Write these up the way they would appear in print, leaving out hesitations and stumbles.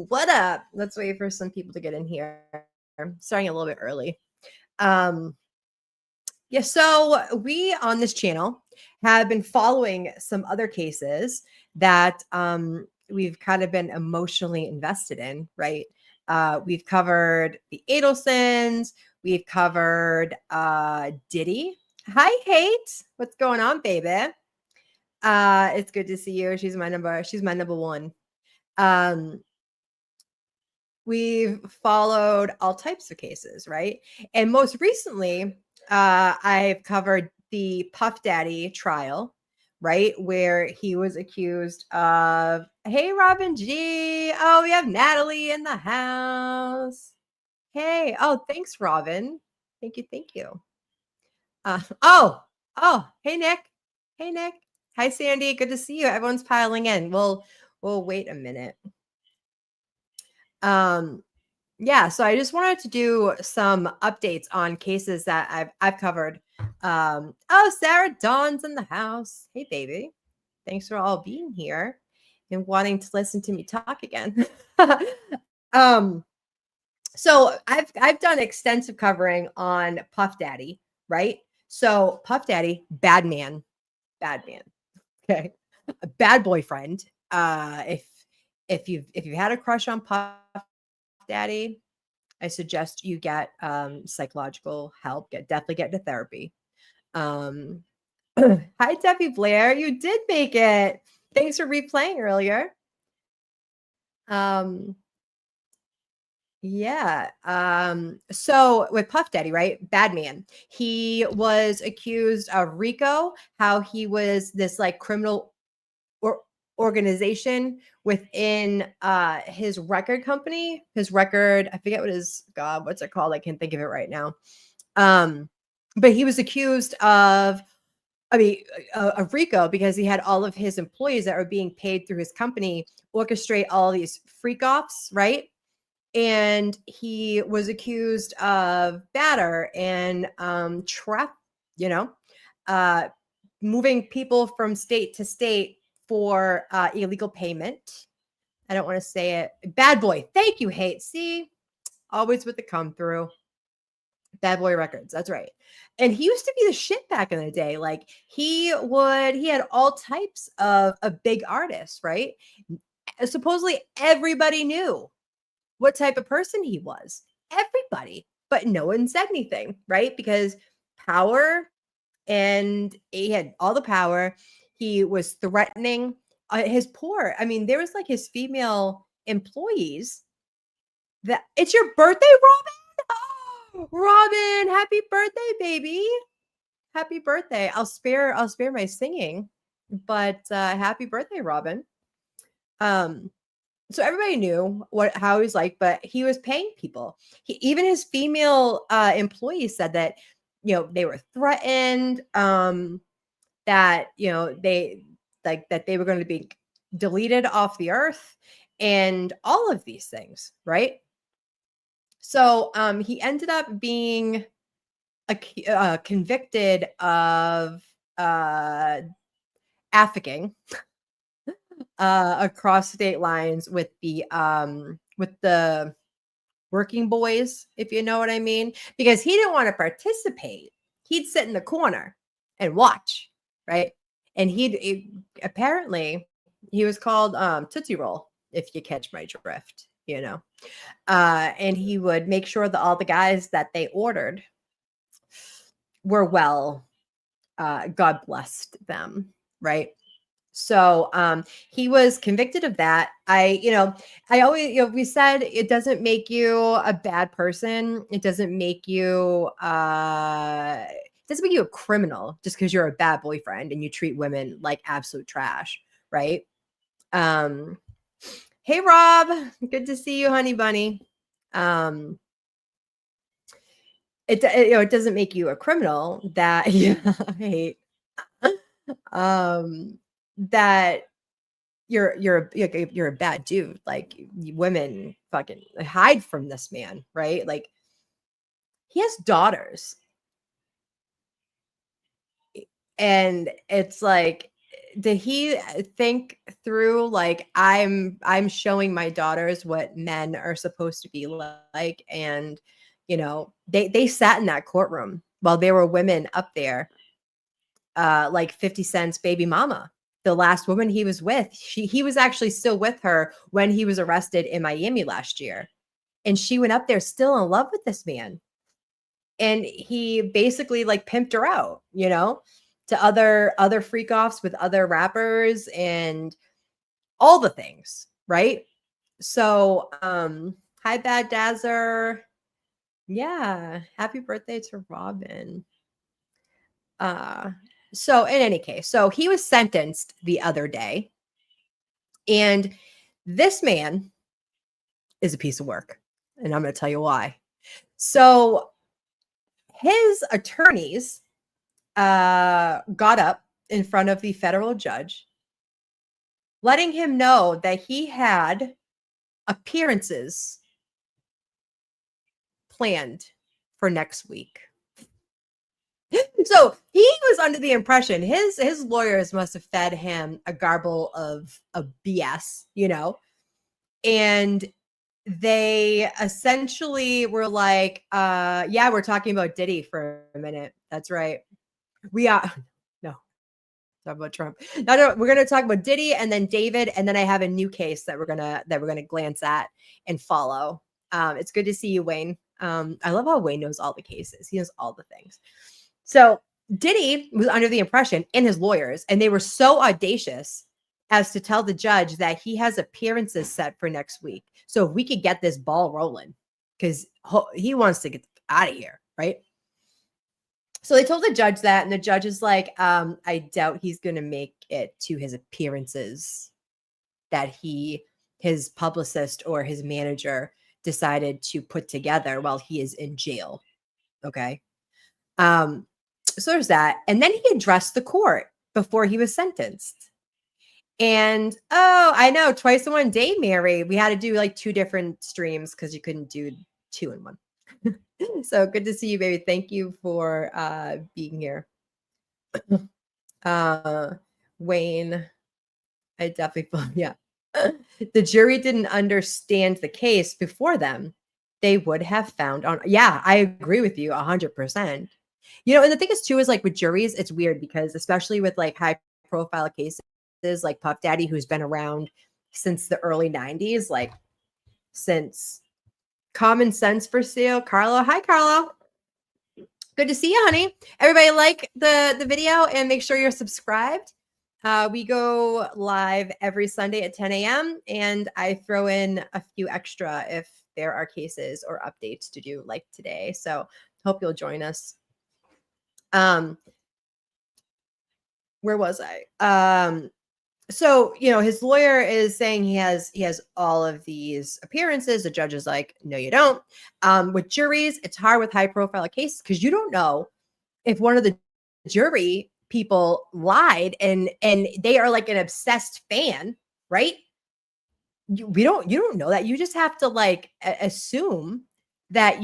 What up? Let's wait for some people to get in here. Starting a little bit early. Yeah, so we on this channel have been following some other cases that we've kind of been emotionally invested in, right? We've covered the Adelsons. We've covered Diddy. Hi, Hate. What's going on, baby? It's good to see you. She's my number one. We've followed all types of cases, right? And most recently, I've covered the Puff Daddy trial, right? Where he was accused of, hey, Robin G. Oh, we have Natalie in the house. Hey, oh, thanks, Robin. Thank you. Thank you. Hey, Nick. Hey, Nick. Hi, Sandy. Good to see you. Everyone's piling in. We'll wait a minute. Yeah, so I just wanted to do some updates on cases that I've covered. Oh, Sarah Dawn's in the house. Hey, baby. Thanks for all being here and wanting to listen to me talk again. So I've done extensive covering on Puff Daddy, right? So Puff Daddy, bad man. Okay, a bad boyfriend. If you've had a crush on Puff Daddy, I suggest you get psychological help. Definitely get to therapy. Hi, Debbie Blair. You did make it. Thanks for replaying earlier. Yeah. So with Puff Daddy, right? Bad man. He was accused of RICO, how he was this like criminal organization within his record company. His record, I forget what's it called? I can't think of it right now. But he was accused of RICO because he had all of his employees that were being paid through his company orchestrate all these freak offs, right? And he was accused of batter and moving people from state to state for illegal payment. I don't want to say it. Bad boy. Thank you, Hate. See, always with the come through. Bad Boy Records. That's right. And he used to be the shit back in the day. Like he had all types of big artists, right? Supposedly everybody knew what type of person he was. Everybody, but no one said anything, right? Because power, and he had all the power. He was threatening his poor. I mean, there was like his female employees that it's your birthday, Robin. Oh, Robin, happy birthday, baby. Happy birthday. I'll spare my singing, but happy birthday, Robin. So everybody knew how he was like, but he was paying people. Even his female employees said that, they were threatened, that, they were going to be deleted off the earth and all of these things, right? So he ended up being convicted of trafficking across state lines with the working boys, if you know what I mean, because he didn't want to participate. He'd sit in the corner and watch, right? And apparently he was called Tootsie Roll, if you catch my drift, and he would make sure that all the guys that they ordered were well, God blessed them, right? So he was convicted of that. I always, we said it doesn't make you a bad person. It doesn't make you a criminal just because you're a bad boyfriend and you treat women like absolute trash, right? Hey Rob, good to see you, honey bunny. It doesn't make you a criminal that I hate. That you're a bad dude. Like women fucking hide from this man, right? Like he has daughters, and it's like did he think through like I'm showing my daughters what men are supposed to be like, and they sat in that courtroom while there were women up there, like 50 Cent's baby mama, the last woman he was with. He was actually still with her when he was arrested in Miami last year, and she went up there still in love with this man, and he basically like pimped her out, to other freak offs with other rappers and all the things, right? So, hi Bad Dazzer. Yeah, happy birthday to Robin. So in any case, so he was sentenced the other day, and this man is a piece of work, and I'm going to tell you why. So his attorneys got up in front of the federal judge, letting him know that he had appearances planned for next week. So he was under the impression his lawyers must have fed him a garble of BS, and they essentially were like, yeah, we're talking about Diddy for a minute. That's right. We are no talk about Trump. No, we're gonna talk about Diddy and then David, and then I have a new case that we're gonna glance at and follow. It's good to see you, Wayne. I love how Wayne knows all the cases. He knows all the things. So Diddy was under the impression, and his lawyers, and they were so audacious as to tell the judge that he has appearances set for next week. So if we could get this ball rolling, because he wants to get out of here, right? So they told the judge that, and the judge is like, I doubt he's going to make it to his appearances that his publicist or his manager decided to put together while he is in jail. Okay. So there's that. And then he addressed the court before he was sentenced. And I know, twice in one day, Mary. We had to do like 2 different streams because you couldn't do 2 in one. So good to see you, baby. Thank you for being here. Wayne, I definitely feel, yeah. The jury didn't understand the case before them. They would have found on. Yeah, I agree with you 100%. And the thing is too is like with juries, it's weird because especially with like high profile cases like Puff Daddy, who's been around since the early 90s, like since Common Sense for Sale. Carlo, hi Carlo. Good to see you, honey. Everybody like the video and make sure you're subscribed. We go live every Sunday at 10 a.m. and I throw in a few extra if there are cases or updates to do like today. So hope you'll join us. Where was I? So his lawyer is saying he has all of these appearances. The judge is like, no, you don't. With juries, it's hard with high profile cases because you don't know if one of the jury people lied and they are like an obsessed fan, right? You don't know that. You just have to like assume that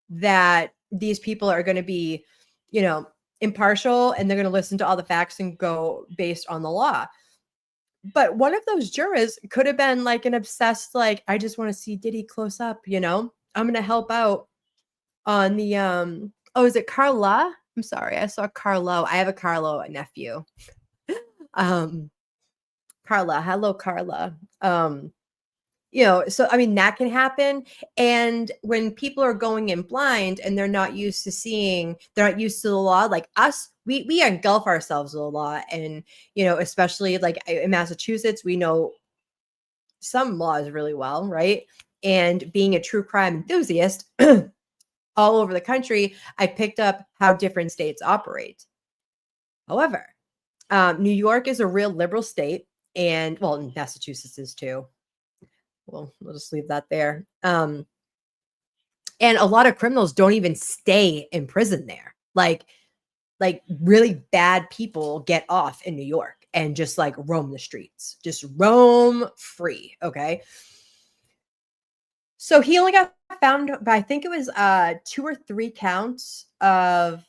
that these people are going to be, impartial, and they're going to listen to all the facts and go based on the law. But one of those jurors could have been like an obsessed, like, I just want to see Diddy close up, I'm going to help out on the, is it Carla? I'm sorry. I saw Carlo. I have a Carlo nephew. Carla. Hello, Carla. So I mean, that can happen. And when people are going in blind and they're not used to the law, like us, we engulf ourselves with the law. And, especially like in Massachusetts, we know some laws really well, right? And being a true crime enthusiast all over the country, I picked up how different states operate. However, New York is a real liberal state, and Massachusetts is too. Well, we'll just leave that there. And a lot of criminals don't even stay in prison there. Like really bad people get off in New York and just like roam the streets, just roam free. Okay. So he only got found by, I think it was 2 or 3 counts of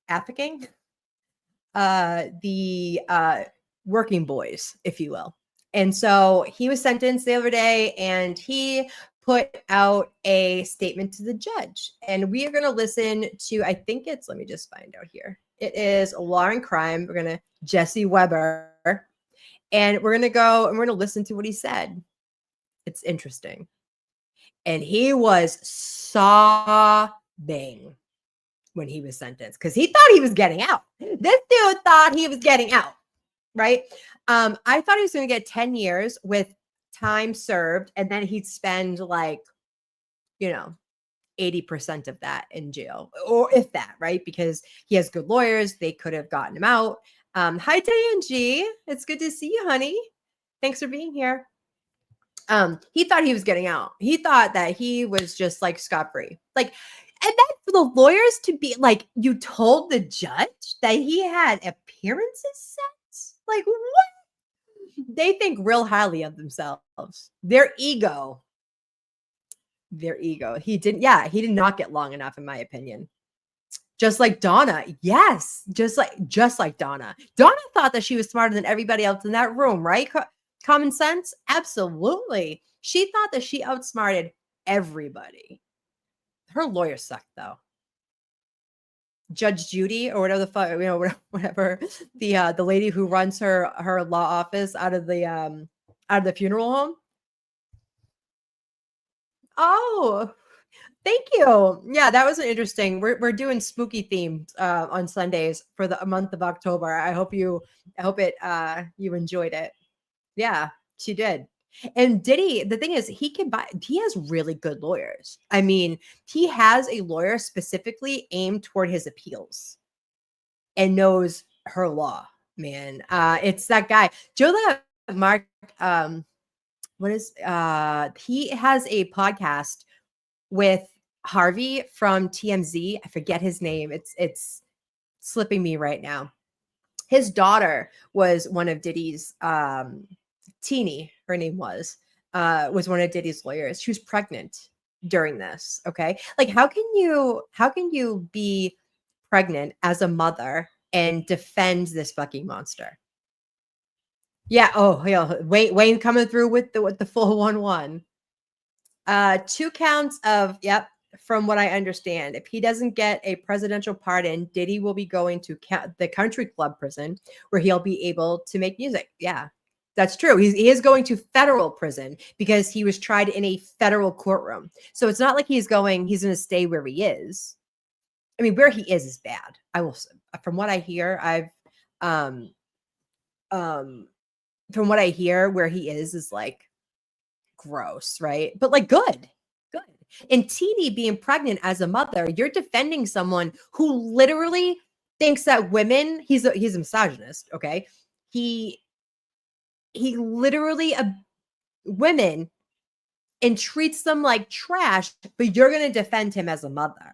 trafficking. the working boys, if you will. And so he was sentenced the other day, and he put out a statement to the judge. And we are going to listen to, I think it's, let me just find out here. It is Law and Crime. We're going to Jesse Weber, and we're going to go and we're going to listen to what he said. It's interesting. And he was sobbing when he was sentenced because he thought he was getting out. This dude thought he was getting out, right? I thought he was going to get 10 years with time served, and then he'd spend like, 80% of that in jail, or if that, right? Because he has good lawyers. They could have gotten him out. Hi, Angie. It's good to see you, honey. Thanks for being here. He thought he was getting out. He thought that he was just like scot-free. Like, and then for the lawyers to be like, you told the judge that he had appearances set? Like, what? They think real highly of themselves. Their ego. He did not get long enough, in my opinion. Just like Donna. Yes. Just like Donna. Donna thought that she was smarter than everybody else in that room, right? Common sense? Absolutely. She thought that she outsmarted everybody. Her lawyer sucked, though. Judge Judy, or whatever the fuck, whatever, the lady who runs her law office out of the funeral home. Oh, thank you. Yeah, that was interesting. We're doing spooky themes on Sundays for the month of October. I hope you enjoyed it. Yeah, she did. And Diddy, the thing is, he has really good lawyers. I mean, he has a lawyer specifically aimed toward his appeals and knows her law, man. It's that guy, Joe Mark. He has a podcast with Harvey from TMZ. I forget his name. It's slipping me right now. His daughter was one of Diddy's, Teeny, her name was one of Diddy's lawyers. She was pregnant during this. Okay. Like, how can you be pregnant as a mother and defend this fucking monster? Yeah. Oh, yeah. Wayne coming through with the full 1-1. 2 counts of, yep. From what I understand, if he doesn't get a presidential pardon, Diddy will be going to the country club prison where he'll be able to make music. Yeah, that's true. He is going to federal prison because he was tried in a federal courtroom. So it's not like he's going to stay where he is. I mean, where he is bad. I will, from what I hear, from what I hear, where he is like gross, right? But like good. And Teeny being pregnant as a mother, you're defending someone who literally thinks that women, he's a misogynist, okay? He literally women and treats them like trash, but you're going to defend him as a mother.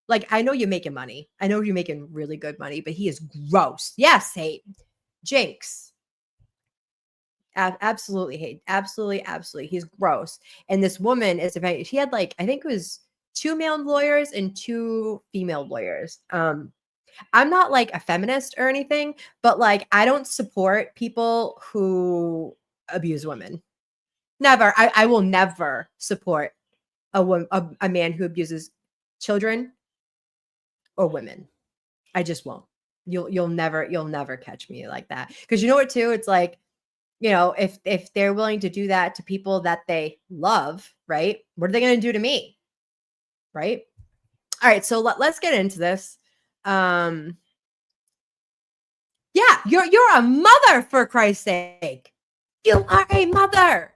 Like, I know you're making money. I know you're making really good money, but he is gross. Yes, hate. Jinx. Absolutely hate. Absolutely. He's gross. And this woman is, she had like, I think it was 2 male lawyers and 2 female lawyers. I'm not like a feminist or anything, but like, I don't support people who abuse women. Never. I will never support a man who abuses children or women. I just won't. You'll never catch me like that. Because you know what, too? It's like, if they're willing to do that to people that they love, right? What are they going to do to me? Right? All right. So let's get into this. Yeah, you're a mother, for Christ's sake. You are a mother.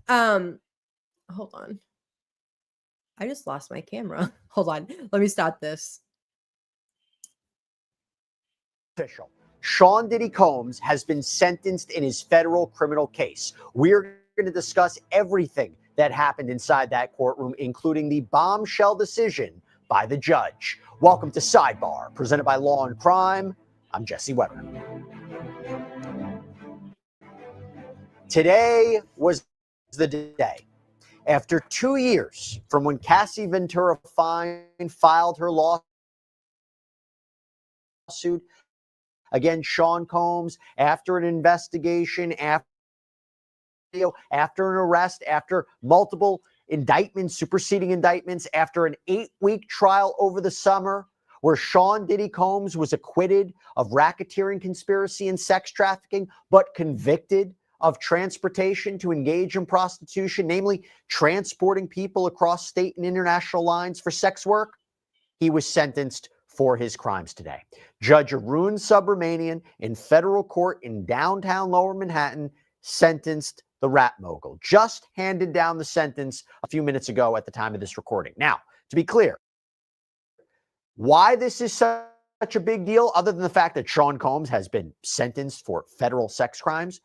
Hold on. I just lost my camera. Hold on. Let me start this. Official. Sean Diddy Combs has been sentenced in his federal criminal case. We're going to discuss everything that happened inside that courtroom, including the bombshell decision by the judge. Welcome to Sidebar, presented by Law and Crime. I'm Jesse Weber. Today was the day. After 2 years from when Cassie Ventura Fine filed her lawsuit lawsuit against Sean Combs after an investigation, after an arrest, after multiple indictments, superseding indictments, after an 8-week trial over the summer where Sean Diddy Combs was acquitted of racketeering, conspiracy, and sex trafficking, but convicted of transportation to engage in prostitution, namely transporting people across state and international lines for sex work. He was sentenced for his crimes today. Judge Arun Subramanian in federal court in downtown Lower Manhattan sentenced the rat mogul. Just handed down the sentence a few minutes ago at the time of this recording. Now, to be clear, why this is such a big deal, other than the fact that Sean Combs has been sentenced for federal sex crimes,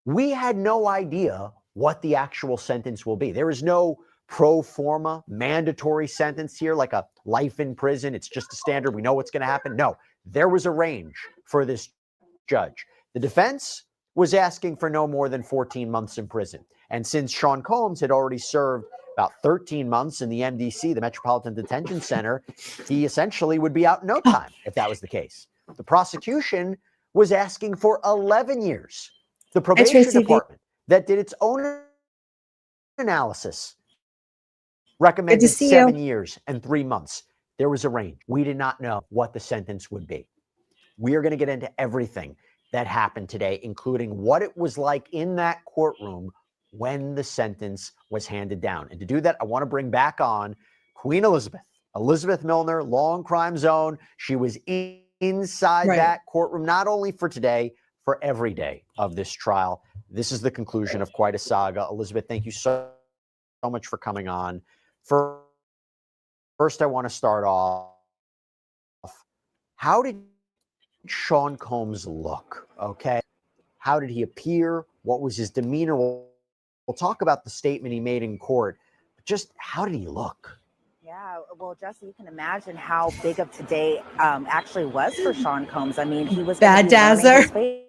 we had no idea what the actual sentence will be. There is no pro forma mandatory sentence here, like a life in prison. It's just a standard. We know what's going to happen. No, there was a range for this judge. The defense was asking for no more than 14 months in prison. And since Sean Combs had already served about 13 months in the MDC, the Metropolitan Detention Center, he essentially would be out in no time if that was the case. The prosecution was asking for 11 years. The probation department that did its own analysis recommended 7 years and 3 months. There was a range. We did not know what the sentence would be. We are going to get into everything that happened today, including what it was like in that courtroom when the sentence was handed down. And to do that, I want to bring back on Queen Elizabeth Milner, Long Crime Zone. She was inside that courtroom, not only for today, for every day of this trial. This is the conclusion of quite a saga. Elizabeth, thank you so much for coming on. First, I want to start off. How did Sean Combs look? Okay. How did he appear? What was his demeanor? We'll talk about the statement he made in court, but just how did he look? Yeah, well, Jesse, you can imagine how big of today actually was for Sean Combs. I mean, he was bad dazzer.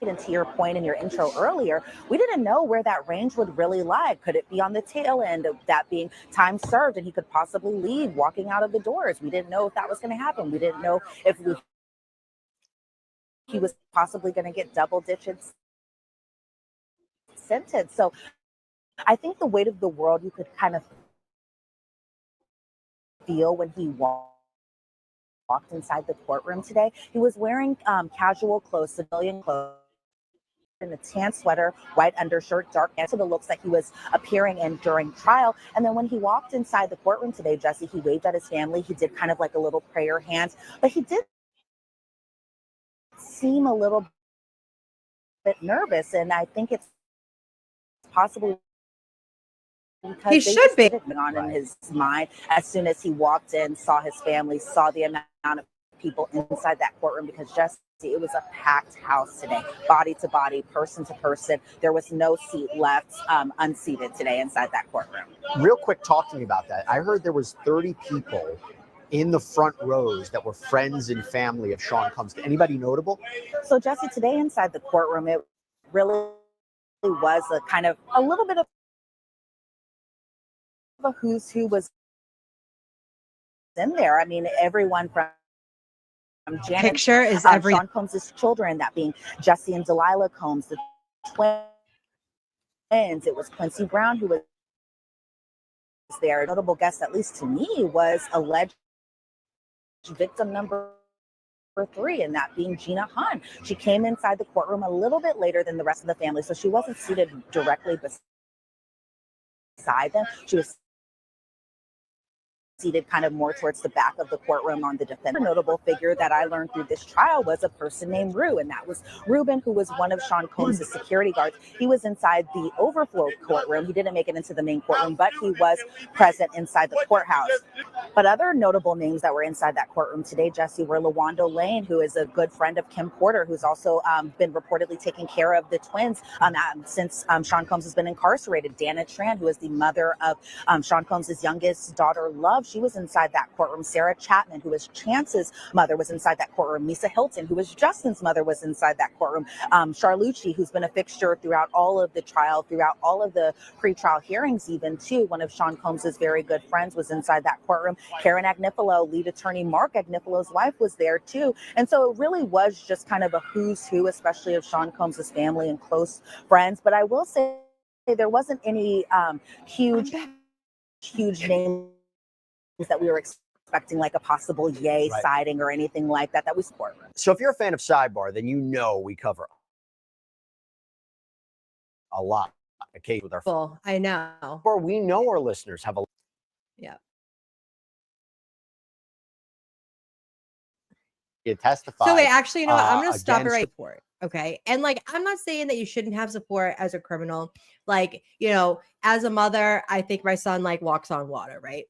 And to your point in your intro earlier, we didn't know where that range would really lie. Could it be on the tail end of that being time served and he could possibly leave walking out of the doors? We didn't know if that was going to happen. We didn't know if he was possibly going to get double-digit sentence. So I think the weight of the world you could kind of feel when he walked inside the courtroom today. He was wearing casual clothes, civilian clothes, in a tan sweater, white undershirt, dark pants, so the looks that he was appearing in during trial. And then when he walked inside the courtroom today, Jesse, he waved at his family. He did kind of like a little prayer hands, but he did seem a little bit nervous. And I think it's possibly because he should be on in his mind as soon as he walked in, saw his family, saw the amount of people inside that courtroom, because just it was a packed house today, body to body, person to person. There was no seat left unseated today inside that courtroom. Real quick, talk to me about that. I heard there was 30 people in the front rows that were friends and family of Sean Combs. Anybody notable? So Jesse, today inside the courtroom, it really was a kind of a little bit of a who's who was in there. I mean, everyone from Janet, picture is Sean Combs' children, that being Jesse and Delilah Combs, the twins. It was Quincy Brown who was there. A notable guest, at least to me, was alleged victim number 3, and that being Gina Hahn. She came inside the courtroom a little bit later than the rest of the family, so she wasn't seated directly beside them. She was seated kind of more towards the back of the courtroom on the defense. A notable figure that I learned through this trial was a person named Rue, and that was Ruben, who was one of Sean Combs' security guards. He was inside the overflow courtroom. He didn't make it into the main courtroom, but he was present inside the courthouse. But other notable names that were inside that courtroom today, Jesse, were LaWanda Lane, who is a good friend of Kim Porter, who's also been reportedly taking care of the twins since Sean Combs has been incarcerated. Dana Tran, who is the mother of Sean Combs' youngest daughter, Love love, she was inside that courtroom. Sarah Chapman, who was Chance's mother, was inside that courtroom. Lisa Hilton, who was Justin's mother, was inside that courtroom. Charlucci, who's been a fixture throughout all of the trial, throughout all of the pretrial hearings, even too. One of Sean Combs's very good friends was inside that courtroom. Karen Agnifilo, lead attorney Mark Agnifilo's wife, was there too. And so it really was just kind of a who's who, especially of Sean Combs's family and close friends. But I will say there wasn't any huge names that we were expecting, like a possible yay siding or anything like that we support. So if you're a fan of Sidebar, then you know we cover a lot of cases with our Well, I know. or we know our listeners have a you testify. So wait, actually, you know what? I'm going to stop it against- right for it. Okay. And like, I'm not saying that you shouldn't have support as a criminal. Like, you know, as a mother, I think my son like walks on water, right?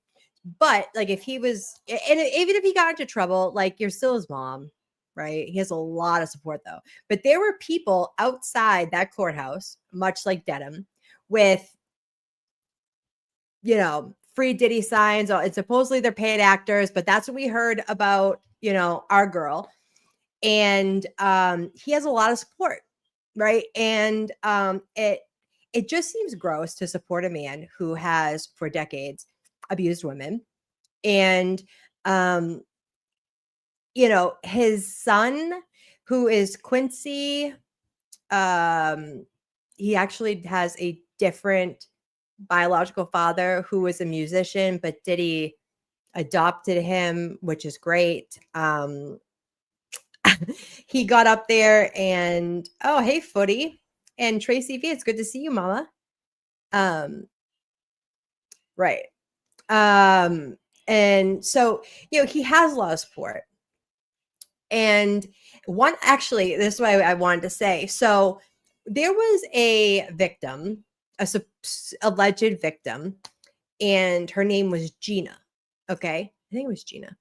But like, if he was, and even if he got into trouble, like you're still his mom, right? He has a lot of support though. But there were people outside that courthouse, much like Dedham, with, you know, free Diddy signs. And supposedly they're paid actors, but that's what we heard about, you know, our girl. And he has a lot of support, right? And it just seems gross to support a man who has for decades abused women. And you know, his son, who is Quincy, he actually has a different biological father who was a musician, but Diddy adopted him, which is great. He got up there and, oh, hey, Footy and Tracy V, it's good to see you, mama. Right. And so, you know, he has a lot of support. And one, actually, this is what I wanted to say. So there was a victim, alleged victim, and her name was Gina. Okay. I think it was Gina.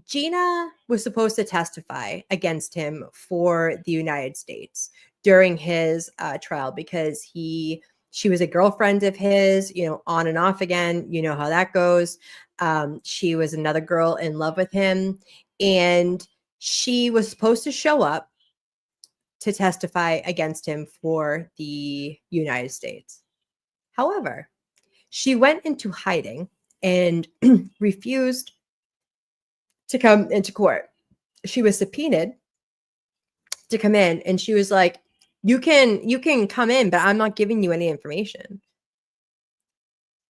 Gina was supposed to testify against him for the United States during his trial because she was a girlfriend of his, you know, on and off again. You know how that goes. She was another girl in love with him, and she was supposed to show up to testify against him for the United States. However, she went into hiding and refused to come into court. She was subpoenaed to come in, and she was like, you can come in, but I'm not giving you any information.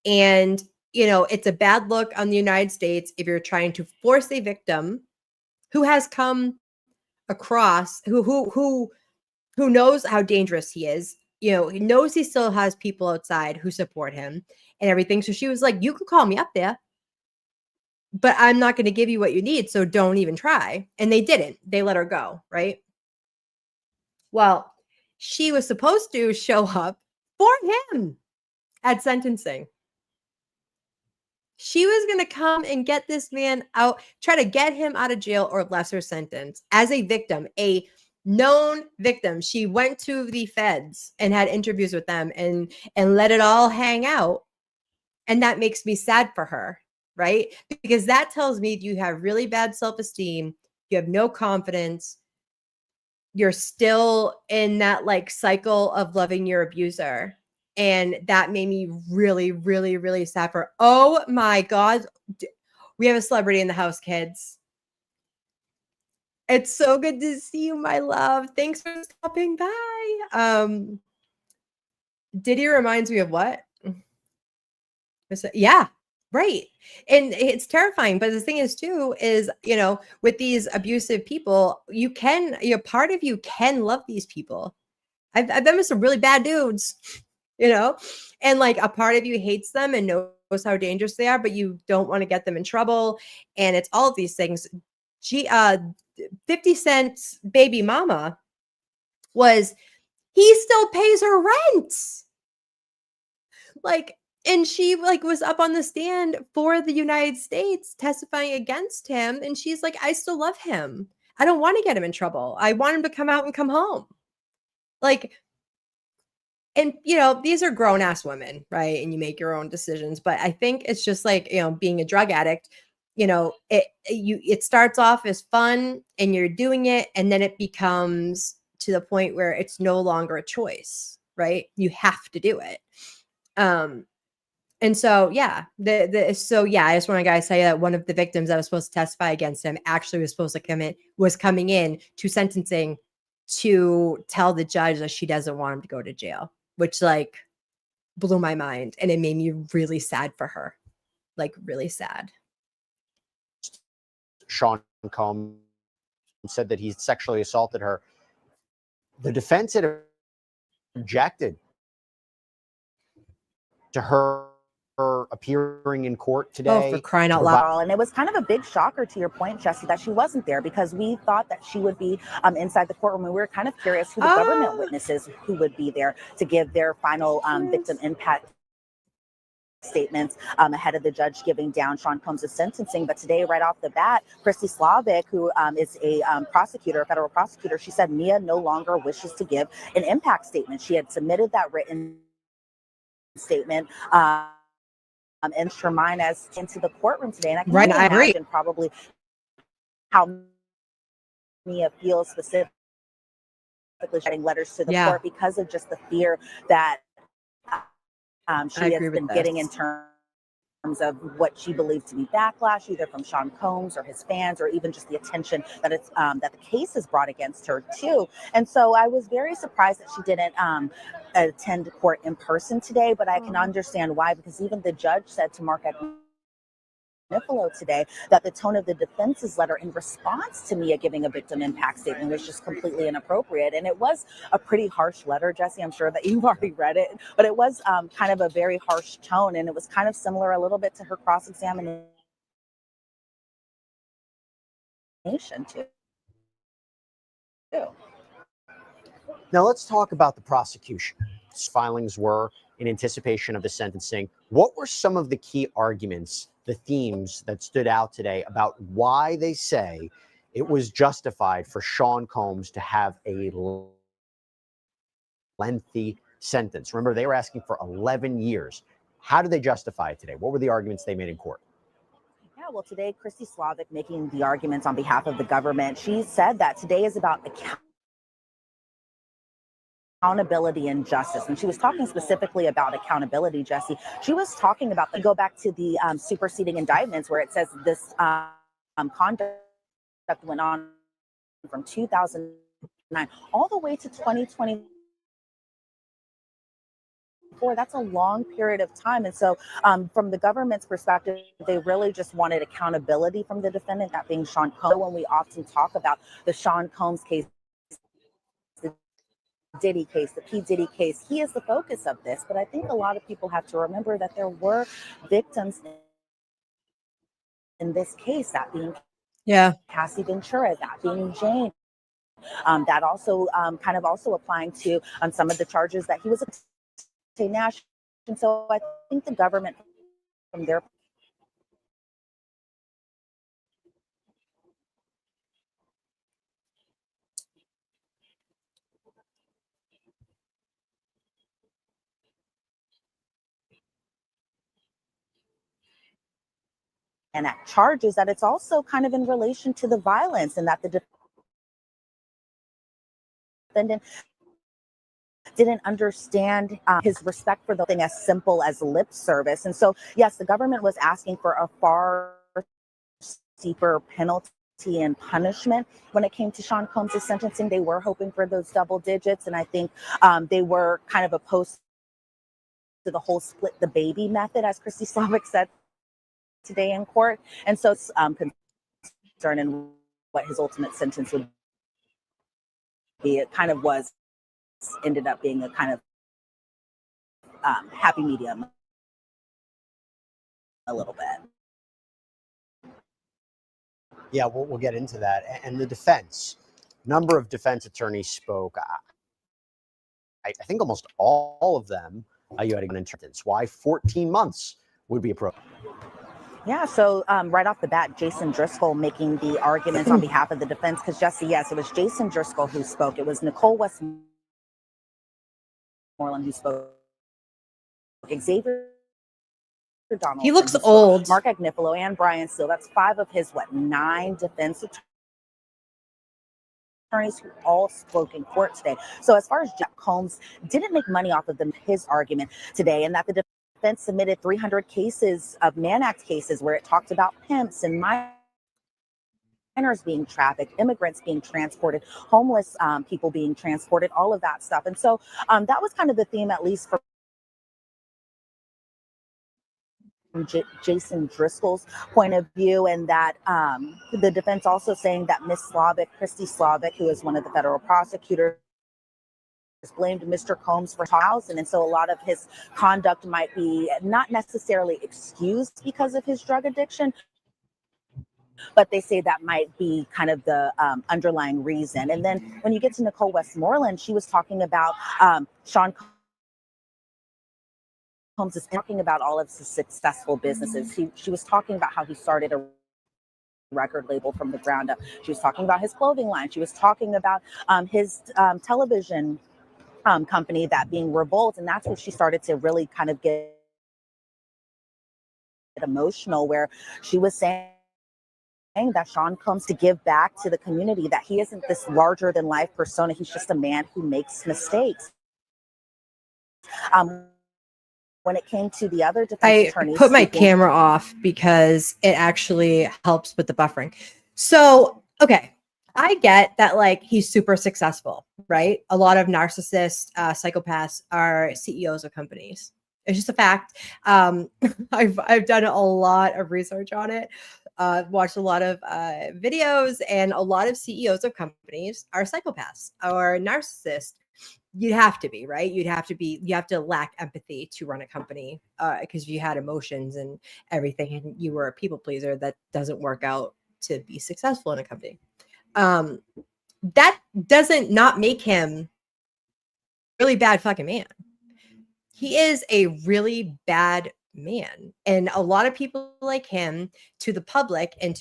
And you know, it's a bad look on the United States if you're trying to force a victim who has come across, who knows how dangerous he is, you know, he knows he still has people outside who support him and everything. So she was like, you could call me up there, but I'm not going to give you what you need. So don't even try. And they didn't. They let her go. Right. Well, she was supposed to show up for him at sentencing. She was going to come and get this man out, try to get him out of jail or lesser sentence as a victim, a known victim. She went to the feds and had interviews with them and let it all hang out. And that makes me sad for her, right? Because that tells me you have really bad self-esteem, you have no confidence, you're still in that like cycle of loving your abuser. And that made me really, really, really sad for her. Oh my God. We have a celebrity in the house, kids. It's so good to see you, my love. Thanks for stopping by. Diddy reminds me of what? Yeah, right. And it's terrifying. But the thing is, too, is, you know, with these abusive people, part of you can love these people. I've been with some really bad dudes, you know, and like a part of you hates them and knows how dangerous they are, but you don't want to get them in trouble. And it's all of these things. 50 Cent's baby mama he still pays her rent. Like, and she like was up on the stand for the United States testifying against him. And she's like, I still love him. I don't want to get him in trouble. I want him to come out and come home. Like, and you know, these are grown ass women, right? And you make your own decisions. But I think it's just like, you know, being a drug addict, you know, it starts off as fun and you're doing it, and then it becomes to the point where it's no longer a choice, right? You have to do it. And so, yeah, so yeah, I just want to guys say that one of the victims that was supposed to testify against him actually was coming in to sentencing to tell the judge that she doesn't want him to go to jail, which like blew my mind, and it made me really sad for her, like really sad. Sean Combs said that he sexually assaulted her. The defense had objected to her appearing in court today. Oh, for crying out loud. And it was kind of a big shocker, to your point, Jesse, that she wasn't there, because we thought that she would be inside the courtroom, and we were kind of curious who the government witnesses who would be there to give their final victim impact statements ahead of the judge giving down Sean Combs' sentencing. But today, right off the bat, Christy Slavic, who is a prosecutor, a federal prosecutor, she said Mia no longer wishes to give an impact statement. She had submitted that written statement and Sherminez into the courtroom today. And I can only imagine probably how Mia feels specifically writing letters to the court, because of just the fear that she has been getting in terms of what she believed to be backlash, either from Sean Combs or his fans, or even just the attention that it's that the case is brought against her too. And so I was very surprised that she didn't attend court in person today, but I can understand why, because even the judge said to Mark Niffolo today that the tone of the defense's letter in response to Mia giving a victim impact statement was just completely inappropriate. And it was a pretty harsh letter, Jesse. I'm sure that you've already read it, but it was kind of a very harsh tone, and it was kind of similar a little bit to her cross-examination too. Now let's talk about the prosecution. These filings were in anticipation of the sentencing. What were some of the key arguments, the themes that stood out today about why they say it was justified for Sean Combs to have a lengthy sentence? Remember, they were asking for 11 years. How did they justify it today? What were the arguments they made in court? Yeah, well, today, Christy Slavic, making the arguments on behalf of the government, she said that today is about accountability and justice. And she was talking specifically about accountability, Jesse. She was talking about, go back to the superseding indictments, where it says this conduct went on from 2009 all the way to 2024. That's a long period of time. And so from the government's perspective, they really just wanted accountability from the defendant, that being Sean Combs. When we often talk about the Sean Combs case, Diddy case, the P. Diddy case, he is the focus of this. But I think a lot of people have to remember that there were victims in this case, that being Cassie Ventura, that being Jane, that also kind of also applying to some of the charges that he was a Nash. And so I think the government, from their and at charges, that it's also kind of in relation to the violence, and that the defendant didn't understand his respect for the thing as simple as lip service. And so, yes, the government was asking for a far steeper penalty and punishment when it came to Sean Combs' sentencing. They were hoping for those double digits, and I think they were kind of opposed to the whole split the baby method, as Christy Slavic said today in court. And so it's concerned in what his ultimate sentence would be. It kind of ended up being a kind of happy medium a little bit. Yeah, we'll get into that. And the defense, number of defense attorneys spoke. I think almost all of them, you had an sentence. Why 14 months would be appropriate? Yeah, so right off the bat, Jason Driscoll making the arguments on behalf of the defense, because, Jesse, yes, it was Jason Driscoll who spoke. It was Nicole Westmoreland, who was the defense attorney, and she was talking specifically about the Sean Combs' sentencing. And she said that today is about accountability and justice. And I think a lot of people have to remember that there were victims in this case, that being Cassie Ventura, that being Jane, that also kind of also applying to some of the charges that he was a Moreland, who spoke, Xavier Donaldson, He looks who spoke, old. Mark Agnifilo, and Brian Steele. That's 5 of his 9 defense attorneys who all spoke in court today. So as far as Jack Combs didn't make money off of his argument today, and that the defense submitted 300 cases of Mann Act cases where it talked about pimps and minors being trafficked, immigrants being transported, homeless people being transported, all of that stuff. And so that was kind of the theme, at least for Jason Driscoll's point of view, and that the defense also saying that Miss Slavic, Christy Slavic, who is one of the federal prosecutors, blamed Mr. Combs for 1,000, and so a lot of his conduct might be not necessarily excused because of his drug addiction, but they say that might be kind of the underlying reason. And then when you get to Nicole Westmoreland, she was talking about Sean Combs is talking about all of his successful businesses. She was talking about how he started a record label from the ground up. She was talking about his clothing line. She was talking about his television company, that being Revolt. And that's where she started to really kind of get emotional, where she was saying that Sean Combs to give back to the community, that he isn't this larger than life persona. He's just a man who makes mistakes. When it came to the other defense attorneys, put my camera off because it actually helps with the buffering. So, okay, I get that, like, he's super successful, right? A lot of narcissists, psychopaths are CEOs of companies. It's just a fact. I've done a lot of research on it. Watched a lot of videos, and a lot of CEOs of companies are psychopaths or narcissists. You'd have to be, right? You have to lack empathy to run a company, because if you had emotions and everything and you were a people pleaser, that doesn't work out to be successful in a company. That doesn't not make him a really bad fucking man. He is a really bad man. And a lot of people like him, to the public and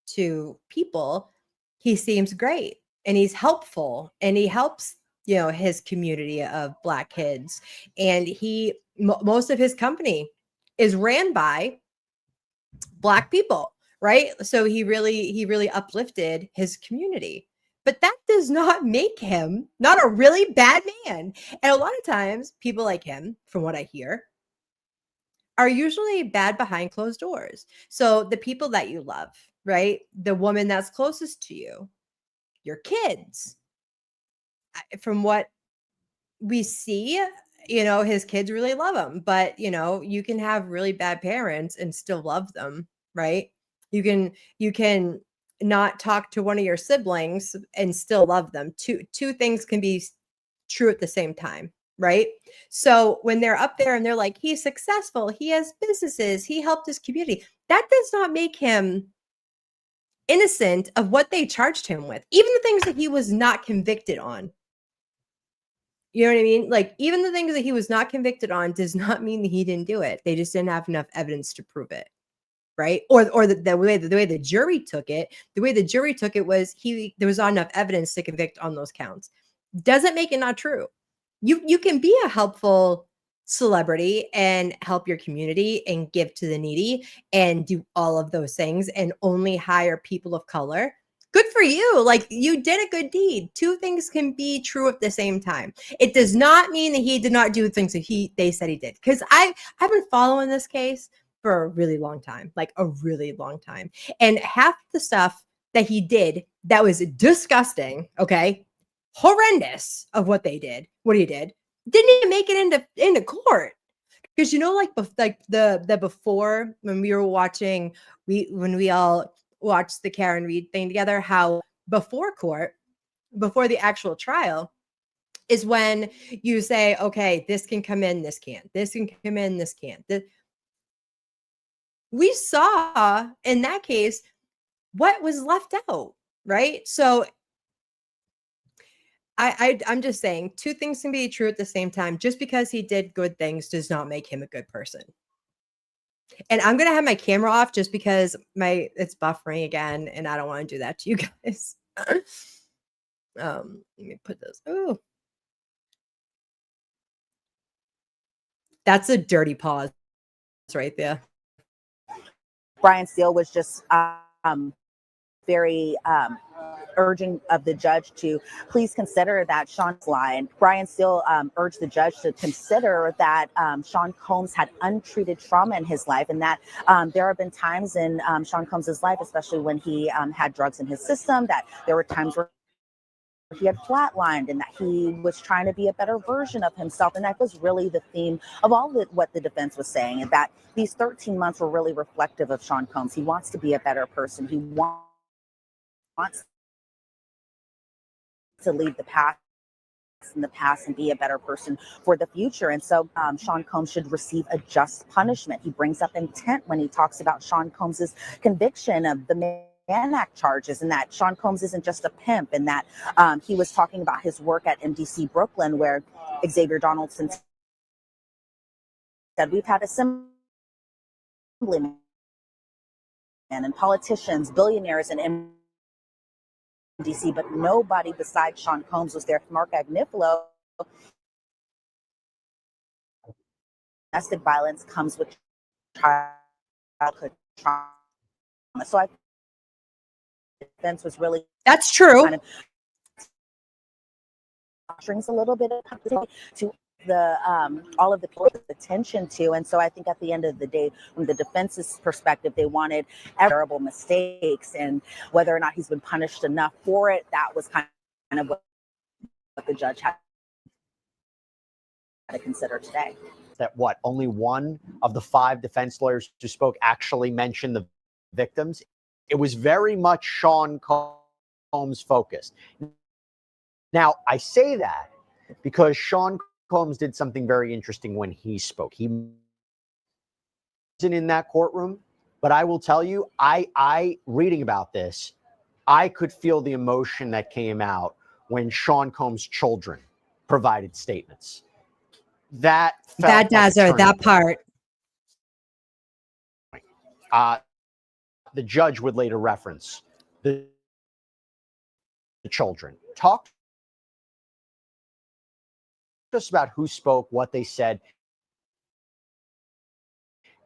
to people, he seems great and he's helpful and he helps, his community of Black kids. And most of his company is ran by Black people, right? So he really uplifted his community. But that does not make him not a really bad man. And a lot of times people like him, from what I hear, are usually bad behind closed doors. So the people that you love, right? The woman that's closest to you, your kids. From what we see, his kids really love him. But, you can have really bad parents and still love them, right? You can not talk to one of your siblings and still love them. Two things can be true at the same time, right? So when they're up there and they're like, he's successful, he has businesses, he helped his community, that does not make him innocent of what they charged him with, even the things that he was not convicted on. You know what I mean? Like, even the things that he was not convicted on does not mean that he didn't do it. They just didn't have enough evidence to prove it. Right. Or the way the jury took it, was there was not enough evidence to convict on those counts. Doesn't make it not true. You can be a helpful celebrity and help your community and give to the needy and do all of those things and only hire people of color. Good for you. Like, you did a good deed. Two things can be true at the same time. It does not mean that he did not do things that they said he did. Because I've been following this case for a really long time, And half the stuff that he did that was disgusting, okay, horrendous of what he did, didn't even make it into court. Because the before, when we were watching, when we all watched the Karen Reed thing together, how before court, before the actual trial, is when you say, okay, this can come in, this can't. This can come in, this can't. We saw in that case what was left out, right? So I'm just saying, two things can be true at the same time. Just because he did good things does not make him a good person. And I'm gonna have my camera off just because it's buffering again, and I don't want to do that to you guys. Let me put this. Oh, That's a dirty pause right there. Brian Steele was just very urging of the judge to please consider that Sean's line. Brian Steele urged the judge to consider that Sean Combs had untreated trauma in his life, and that there have been times in Sean Combs's life, especially when he had drugs in his system, that there were times where he had flatlined and that he was trying to be a better version of himself. And that was really the theme of all what the defense was saying, and that these 13 months were really reflective of Sean Combs. He wants to be a better person. He wants to leave the past in the past and be a better person for the future. And so Sean Combs should receive a just punishment. He brings up intent when he talks about Sean Combs's conviction of the Mann Act charges, and that Sean Combs isn't just a pimp, and that he was talking about his work at MDC Brooklyn, where Xavier Donaldson said, we've had assemblymen and politicians, billionaires, and DC, but nobody besides Sean Combs was there. Mark Agnifilo. Domestic violence comes with childhood trauma. So I think the defense was really That's true. kind of brings a little bit of to the all of the people's attention to. And so I think at the end of the day, from the defense's perspective, they wanted terrible mistakes, and whether or not he's been punished enough for it, that was kind of what the judge had to consider today. That only one of the 5 defense lawyers who spoke actually mentioned the victims. It was very much Sean Combs focused. Now, I say that because Sean Combs did something very interesting when he spoke. He wasn't in that courtroom, but I will tell you, I reading about this, I could feel the emotion that came out when Sean Combs' children provided statements. That That part. The judge would later reference the children. Talk just about who spoke, what they said,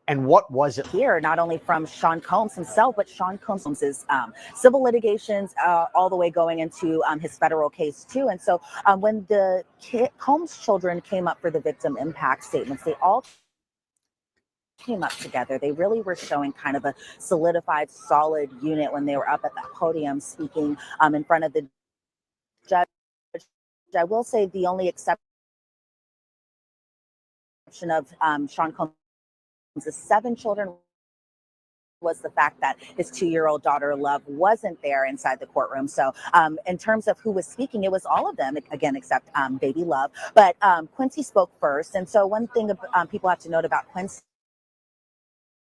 and what was it here, not only from Sean Combs himself, but Sean Combs' civil litigations all the way going into his federal case too. And so when the Combs children came up for the victim impact statements, they all came up together. They really were showing kind of a solidified, solid unit when they were up at that podium speaking in front of the judge. I will say the only exception of Sean Combs' 7 children was the fact that his 2-year-old daughter Love wasn't there inside the courtroom. So in terms of who was speaking, it was all of them, again, except baby Love. But Quincy spoke first. And so one thing people have to note about Quincy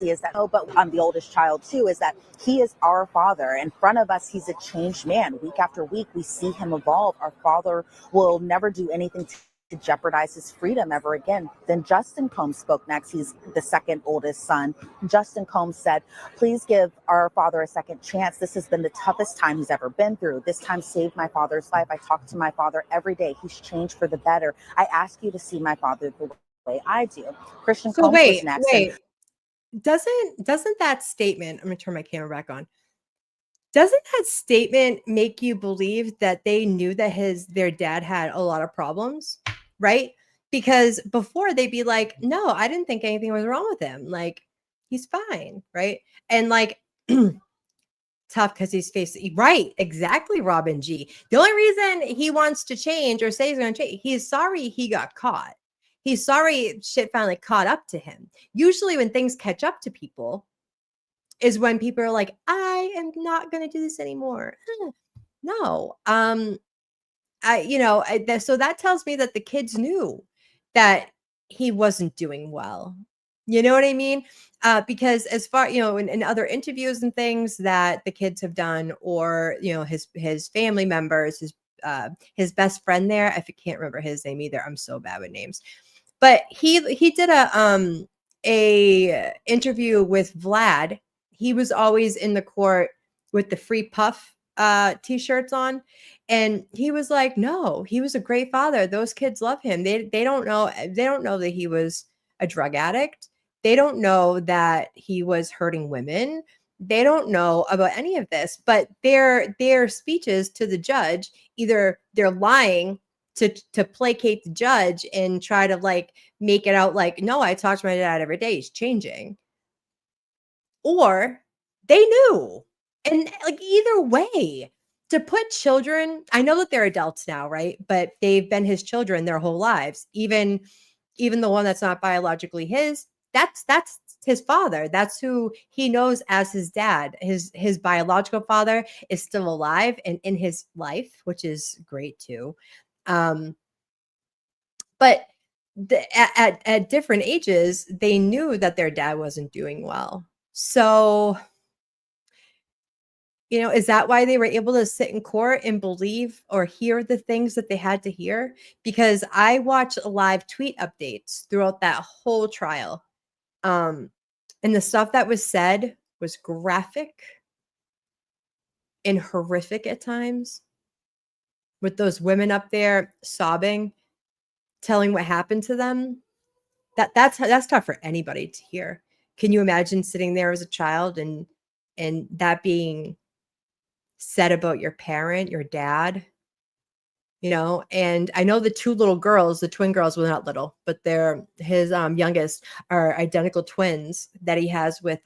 is that, but I'm the oldest child too, is that he is our father. In front of us, he's a changed man. Week after week, we see him evolve. Our father will never do anything to jeopardize his freedom ever again. Then Justin Combs spoke next. He's the second oldest son. Justin Combs said, please give our father a second chance. This has been the toughest time he's ever been through. This time saved my father's life. I talk to my father every day. He's changed for the better. I ask you to see my father the way I do. Christian Combs was next. Wait. Doesn't that statement, I'm going to turn my camera back on. Doesn't that statement make you believe that they knew that their dad had a lot of problems, right? Because before they'd be like, no, I didn't think anything was wrong with him. Like, he's fine, right? And like, tough because he's facing, right, exactly, Robin G. The only reason he wants to change or say he's going to change, he's sorry he got caught. He's sorry shit finally caught up to him. Usually when things catch up to people is when people are like, I am not going to do this anymore. No. So that tells me that the kids knew that he wasn't doing well. You know what I mean? Because as far, in other interviews and things that the kids have done, or, his family members, his best friend there, I can't remember his name either. I'm so bad with names. But he did a interview with Vlad. He was always in the court with the Free Puff t-shirts on, and he was like, no, he was a great father. Those kids love him. They don't know that he was a drug addict. They don't know that he was hurting women. They don't know about any of this, but their speeches to the judge, either they're lying to placate the judge and try to like make it out like, no, I talk to my dad every day, he's changing. Or they knew. And like either way, to put children, I know that they're adults now, right? But they've been his children their whole lives. Even the one that's not biologically his, that's his father. That's who he knows as his dad. His biological father is still alive and in his life, which is great too. But at different ages, they knew that their dad wasn't doing well. So, is that why they were able to sit in court and believe or hear the things that they had to hear? Because I watched live tweet updates throughout that whole trial. And the stuff that was said was graphic and horrific at times, with those women up there sobbing, telling what happened to them. That's tough for anybody to hear. Can you imagine sitting there as a child and that being said about your parent, your dad? And I know the two little girls, the twin girls, well, not little, but they're his youngest, are identical twins that he has with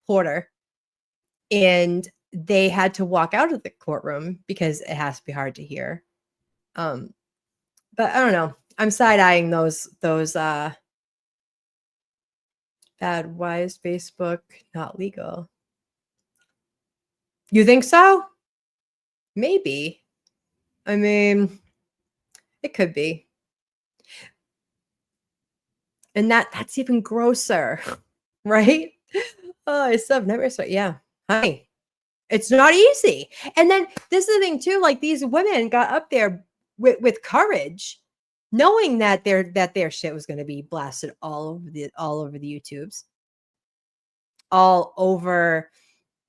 Porter. And they had to walk out of the courtroom because it has to be hard to hear. But I don't know. I'm side-eyeing those bad wise Facebook not legal. You think so? Maybe. I mean, it could be. And that's even grosser, right? Oh, I still have nightmares. Yeah. Hi. It's not easy. And then this is the thing too, like these women got up there with courage, knowing that their shit was going to be blasted all over the YouTubes, all over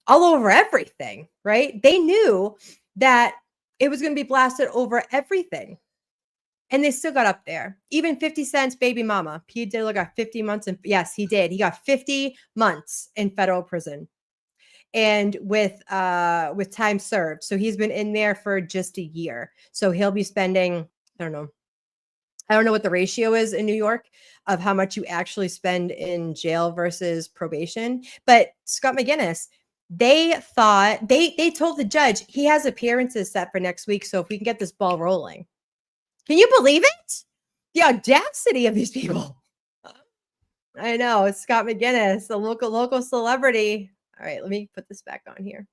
everything, right? They knew that it was going to be blasted over everything. And they still got up there. Even 50 Cent's baby mama, P. Diddy, got 50 months. And yes, he did. He got 50 months in federal prison. And with time served. So he's been in there for just a year. So he'll be spending, I don't know what the ratio is in New York of how much you actually spend in jail versus probation. But Scott McGinnis, they thought, they told the judge he has appearances set for next week. So if we can get this ball rolling. Can you believe it? The audacity of these people. I know. It's Scott McGinnis, a local celebrity. All right, let me put this back on here.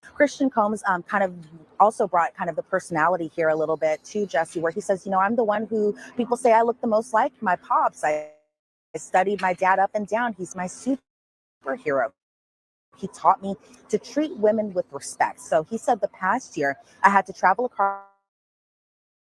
Christian Combs kind of also brought kind of the personality here a little bit to Jesse, where he says, I'm the one who people say I look the most like my pops. I studied my dad up and down. He's my superhero. He taught me to treat women with respect. So he said the past year I had to travel across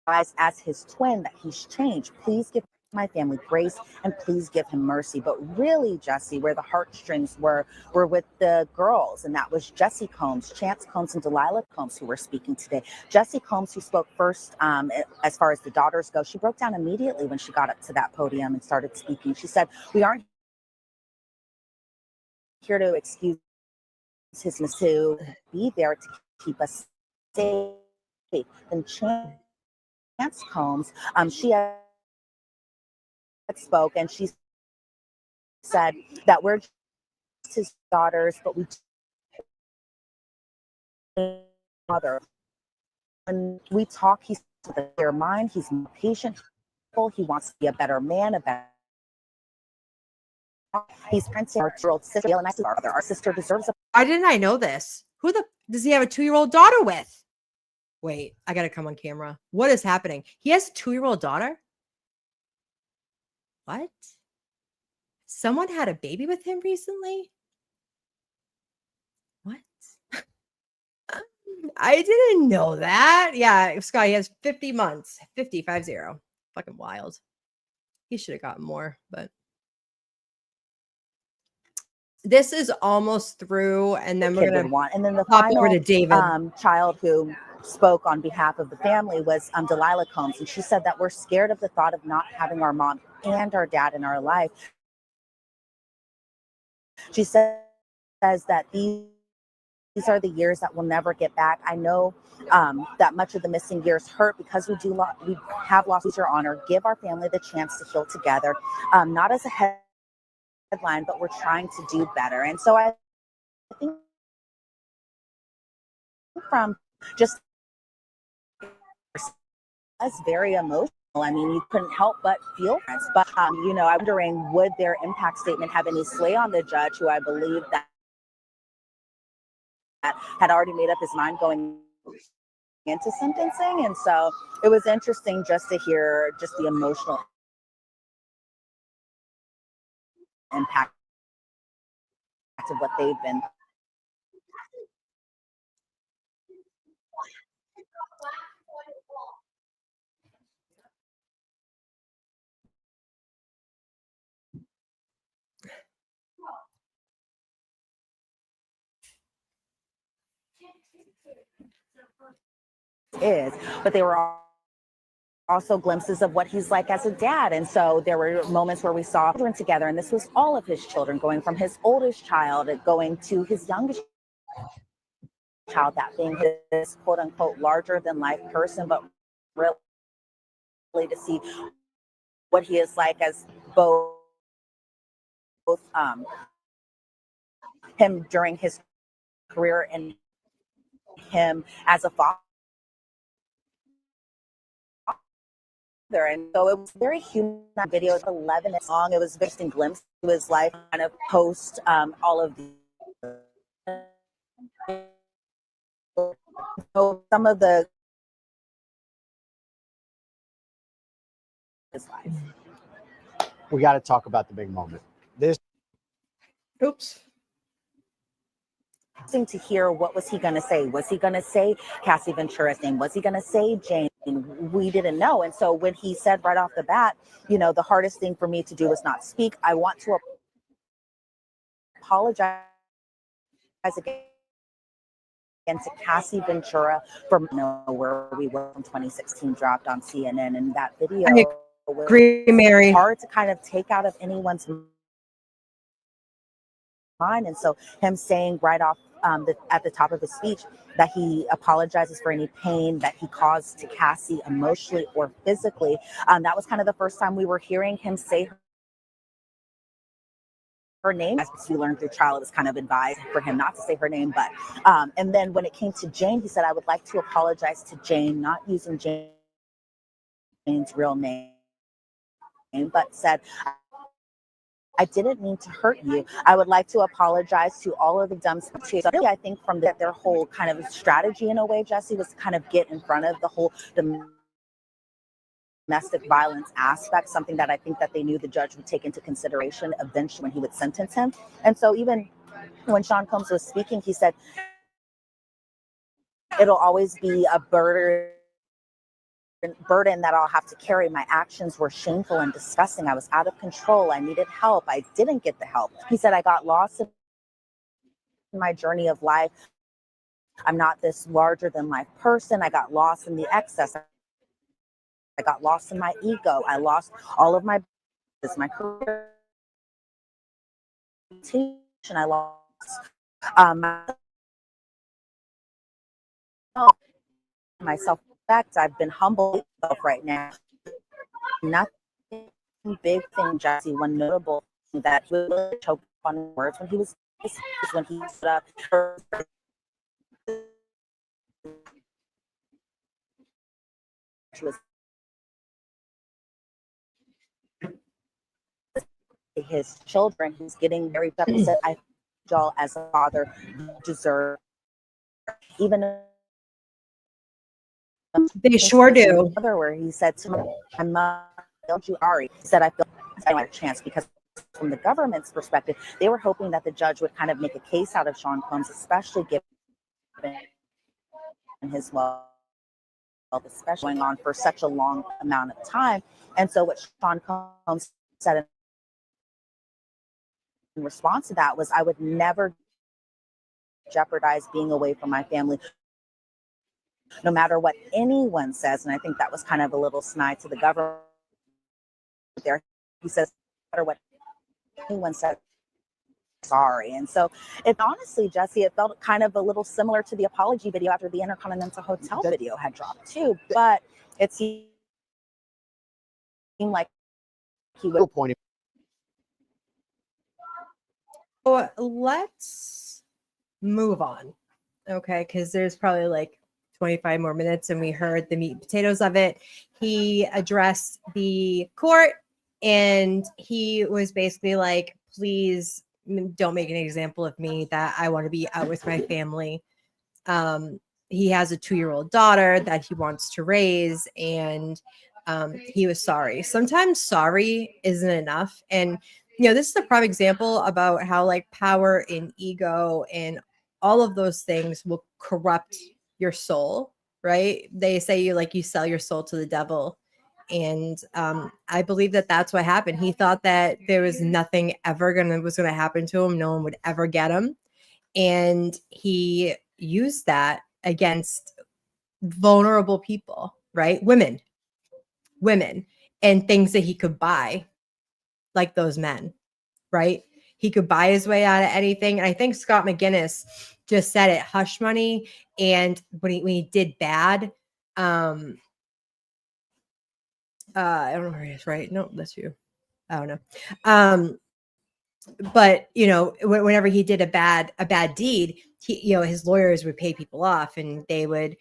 as his twin, that he's changed. Please give my family grace and please give him mercy. But really, Jesse, where the heartstrings were with the girls, and that was Jesse Combs, Chance Combs, and Delilah Combs, who were speaking today. Jesse Combs, who spoke first as far as the daughters go, she broke down immediately when she got up to that podium and started speaking. She said, we aren't here to excuse his mistake, to be there to keep us safe. And Chance Combs, she had spoke, and she said that we're just his daughters, but we mother. When we talk, he's with a clear mind. He's more patient. He wants to be a better man, a better. He's Prince, our 2-year-old sister, and I said, our sister deserves a. Why didn't I know this? Who does he have a 2-year-old daughter with? Wait, I gotta come on camera. What is happening? He has a 2-year-old daughter? What? Someone had a baby with him recently? What? I didn't know that. Yeah, Scott, he has 50 months. 50. Fucking wild. He should have gotten more, but this is almost through, and then we're gonna and then the hop final over to David. Child who spoke on behalf of the family was Delilah Combs, and she said that we're scared of the thought of not having our mom and our dad in our life. She says that these are the years that we'll never get back. I know that much of the missing years hurt because we have lost your honor. Give our family the chance to heal together, not as a headline, but we're trying to do better. And so I think from just that's very emotional. I mean, you couldn't help but feel this. But, I'm wondering, would their impact statement have any sway on the judge, who I believe that had already made up his mind going into sentencing? And so it was interesting just to hear just the emotional impact of what they've been. But they were also glimpses of what he's like as a dad. And so there were moments where we saw children together, and this was all of his children, going from his oldest child going to his youngest child, that being his quote unquote larger than life person, but really to see what he is like as both him during his career and him as a father. And so it was very human video. It's 11 minutes long. It was just a glimpse of his life, kind of post all of some of the his life. We got to talk about the big moment. Oops. To hear what was he going to say? Was he going to say Cassie Ventura's name? Was he going to say Jane? We didn't know. And so when he said right off the bat, the hardest thing for me to do was not speak. I want to apologize again to Cassie Ventura for where we were in 2016 dropped on CNN. And that video was Mary. Hard to kind of take out of anyone's mind. And so him saying right off at the top of his speech that he apologizes for any pain that he caused to Cassie emotionally or physically, that was kind of the first time we were hearing him say her name. As we learned through trial, it was kind of advised for him not to say her name. But and then when it came to Jane, he said, I would like to apologize to Jane, not using Jane's real name, but said, I didn't mean to hurt you. I would like to apologize to all of the victims too. So really, I think from their whole kind of strategy in a way, Jesse, was to kind of get in front of the whole domestic violence aspect, something that I think that they knew the judge would take into consideration eventually when he would sentence him. And so even when Sean Combs was speaking, he said, it'll always be a burden that I'll have to carry. My actions were shameful and disgusting. I was out of control. I needed help. I didn't get the help. He said, I got lost in my journey of life. I'm not this larger than life person. I got lost in the excess. I got lost in my ego. I lost all of my career. I lost myself. I've been humbled right now. Nothing big thing, Jesse. One notable thing that he really choked on words when he stood up. His children, he's getting very upset. I feel as a father deserve, even they sure do. Where he said to my mom, don't you Ari? He said, I feel I had a chance, because from the government's perspective, they were hoping that the judge would kind of make a case out of Sean Combs, especially given his wealth, especially going on for such a long amount of time. And so what Sean Combs said in response to that was, I would never jeopardize being away from my family no matter what anyone says. And I think that was kind of a little snide to the government there. He says, no matter what anyone says, sorry. And so it honestly, Jesse, it felt kind of a little similar to the apology video after the Intercontinental Hotel video had dropped too. But it seemed like he would point. So let's move on. Okay, because there's probably like 25 more minutes, and we heard the meat and potatoes of it. He addressed the court, and he was basically like, please don't make an example of me, that I want to be out with my family. He has a 2-year-old daughter that he wants to raise, and he was sorry. Sometimes sorry isn't enough. And, you know, this is a prime example about how like power and ego and all of those things will corrupt your soul, right? They say you sell your soul to the devil. And I believe that that's what happened. He thought that there was nothing ever was gonna happen to him. No one would ever get him. And he used that against vulnerable people, right? Women, and things that he could buy, like those men, right? He could buy his way out of anything. And I think Scott McGinnis just said it, hush money. And when he did bad, I don't know where he is, right? No, that's you. I don't know. But you know, whenever he did a bad deed, his lawyers would pay people off, and they would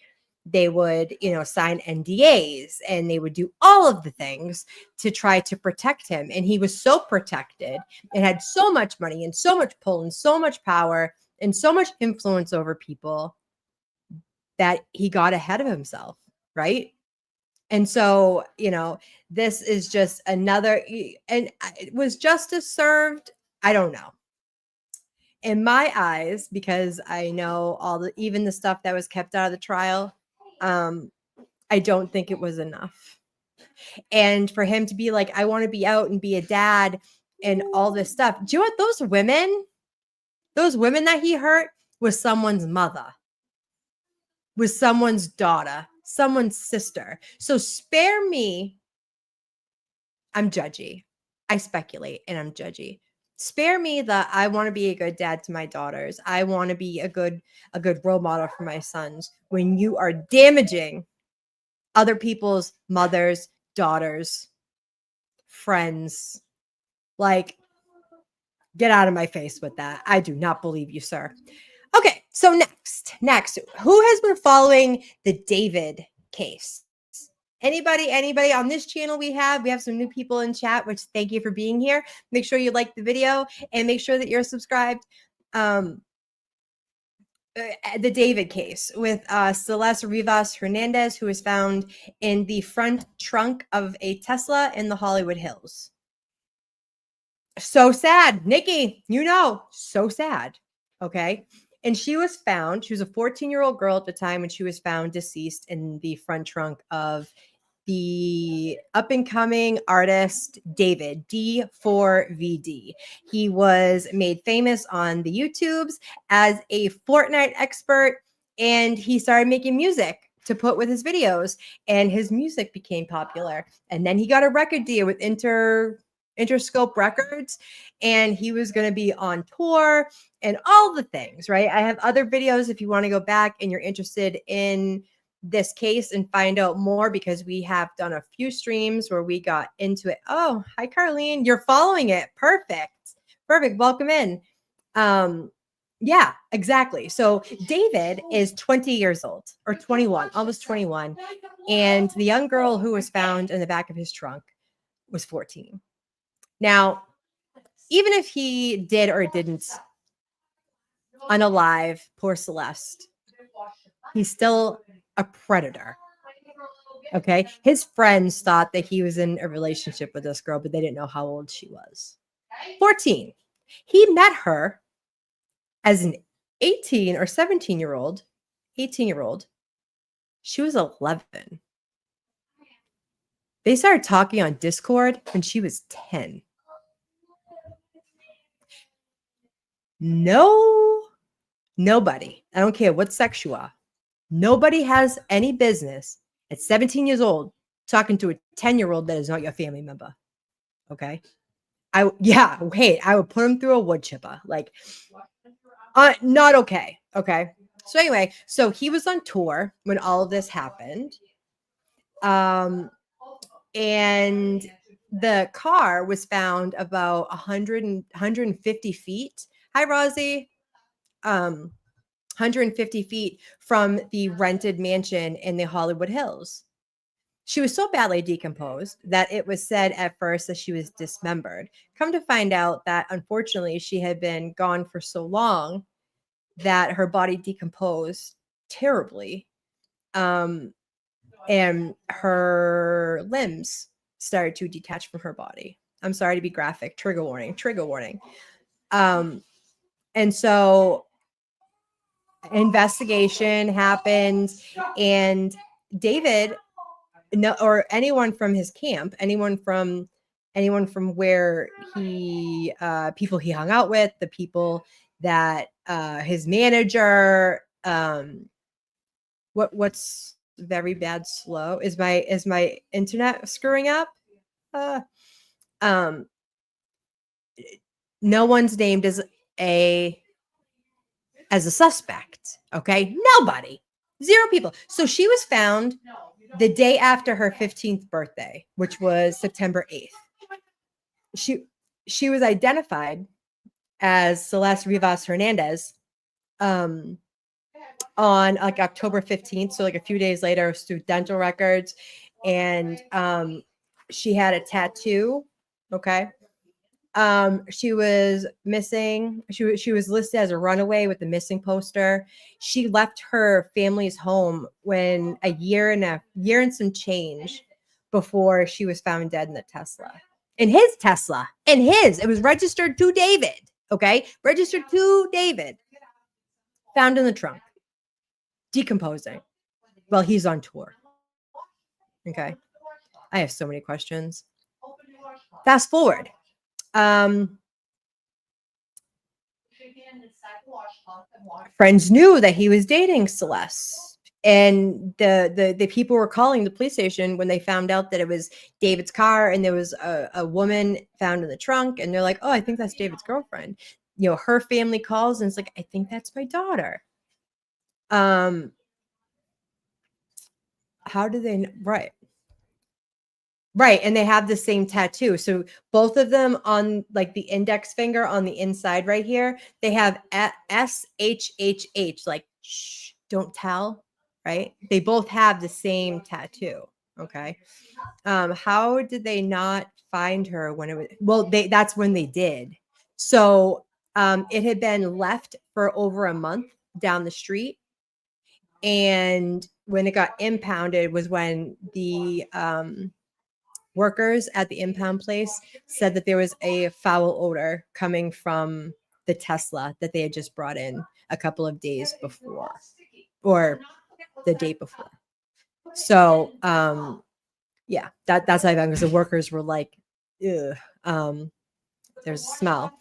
sign NDAs, and they would do all of the things to try to protect him. And he was so protected and had so much money and so much pull and so much power and so much influence over people that he got ahead of himself, right? And so, this is just another, and was justice served? I don't know. In my eyes, because I know even the stuff that was kept out of the trial, I don't think it was enough. And for him to be like, I want to be out and be a dad and all this stuff. Do you know what? Those women that he hurt was someone's mother, was someone's daughter, someone's sister. So spare me. I'm judgy. I speculate and I'm judgy. Spare me the I want to be a good dad to my daughters. I want to be a good role model for my sons, when you are damaging other people's mothers, daughters, friends. Like, get out of my face with that. I do not believe you, sir. Okay, so next, who has been following the David case? Anybody on this channel? We have some new people in chat, which thank you for being here. Make sure you like the video and make sure that you're subscribed. The David case with Celeste Rivas Hernandez, who was found in the front trunk of a Tesla in the Hollywood Hills. So sad, Nikki, so sad. Okay. And she was a 14-year-old girl at the time when she was found deceased in the front trunk of the up-and-coming artist David, D4VD. He was made famous on the YouTubes as a Fortnite expert, and he started making music to put with his videos, and his music became popular. And then he got a record deal with Interscope Records, and he was going to be on tour and all the things, right? I have other videos if you want to go back and you're interested in this case and find out more, because we have done a few streams where we got into it. Oh, hi, Carlene. You're following it. Perfect. Welcome in. Yeah, exactly. So David is 20 years old, or 21, almost 21. And the young girl who was found in the back of his trunk was 14. Now, even if he did or didn't unalive poor Celeste, he's still a predator. Okay. His friends thought that he was in a relationship with this girl, but they didn't know how old she was. 14. He met her as an 18 or 17-year-old, 18-year-old. She was 11. They started talking on Discord when she was 10. Nobody, I don't care what sex you are, Nobody has any business at 17 years old talking to a 10-year-old that is not your family member. Okay. I would put him through a wood chipper. Like, not okay. Okay. So anyway, so he was on tour when all of this happened. And the car was found about 150 feet. Hi, Rosie. 150 feet from the rented mansion in the Hollywood Hills. She was so badly decomposed that it was said at first that she was dismembered. Come to find out that unfortunately she had been gone for so long that her body decomposed terribly. And her limbs started to detach from her body. I'm sorry to be graphic. Trigger warning. Trigger warning. And so investigation happened, and David, no, or anyone from his camp, anyone from where he people he hung out with, the people that his manager, what's very bad slow, is my internet screwing up? No one's named as a suspect. Okay, nobody, 0 people. So she was found the day after her 15th birthday, which was September 8th. She was identified as Celeste Rivas Hernandez on like October 15th, so like a few days later, through dental records, and she had a tattoo. Okay. She was missing. She was listed as a runaway with the missing poster. She left her family's home when a year and some change before she was found dead in the Tesla. In his Tesla. It was registered to David. Okay. Registered to David. Found in the trunk. Decomposing. Well, he's on tour. Okay. I have so many questions. Fast forward. Friends knew that he was dating Celeste, and the people were calling the police station when they found out that it was David's car, and there was a woman found in the trunk, and they're like, oh, I think that's David's girlfriend. Her family calls and it's like, I think that's my daughter. How do they right, and they have the same tattoo. So both of them on like the index finger on the inside right here, they have SHHH, like shh, don't tell, right? They both have the same tattoo. Okay. How did they not find her when it was, well, that's when they did. So it had been left for over a month down the street. And when it got impounded was when the workers at the impound place said that there was a foul odor coming from the Tesla that they had just brought in a couple of days before, or the day before. So yeah, that's how I found, because the workers were like, ugh, there's a smell.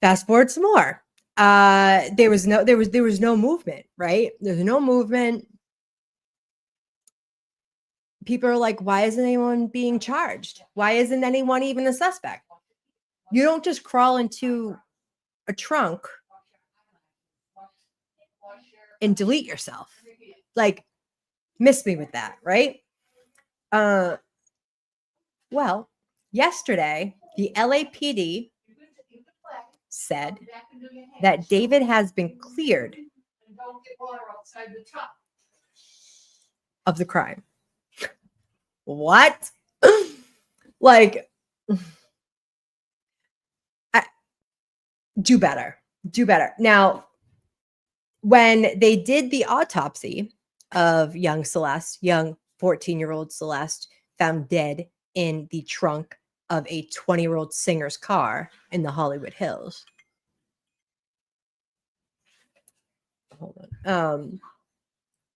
Fast forward some more. There was no movement, right? There's no movement. People are like, why isn't anyone being charged? Why isn't anyone even a suspect? You don't just crawl into a trunk and delete yourself. Like, miss me with that, right? Well, yesterday, the LAPD said that David has been cleared of the crime. What? Like, do better. Now, when they did the autopsy of young 14-year-old Celeste, found dead in the trunk of a 20-year-old singer's car in the Hollywood Hills. Hold on.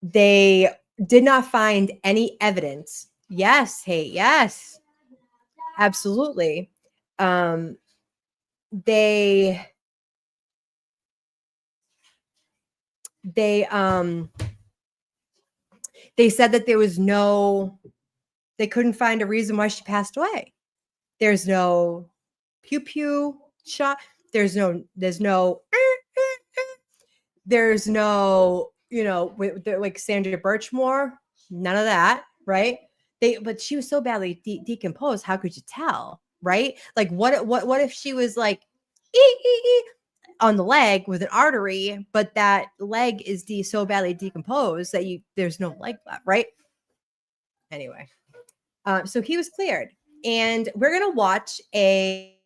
They did not find any evidence. Yes, hey, yes. Absolutely. They they said that they couldn't find a reason why she passed away. There's no pew pew shot. There's no, like Sandra Birchmore, none of that, right? But she was so badly decomposed. How could you tell, right? Like, what if she was like on the leg with an artery, but that leg is so badly decomposed that there's no leg left, right? Anyway, so he was cleared, and we're gonna watch a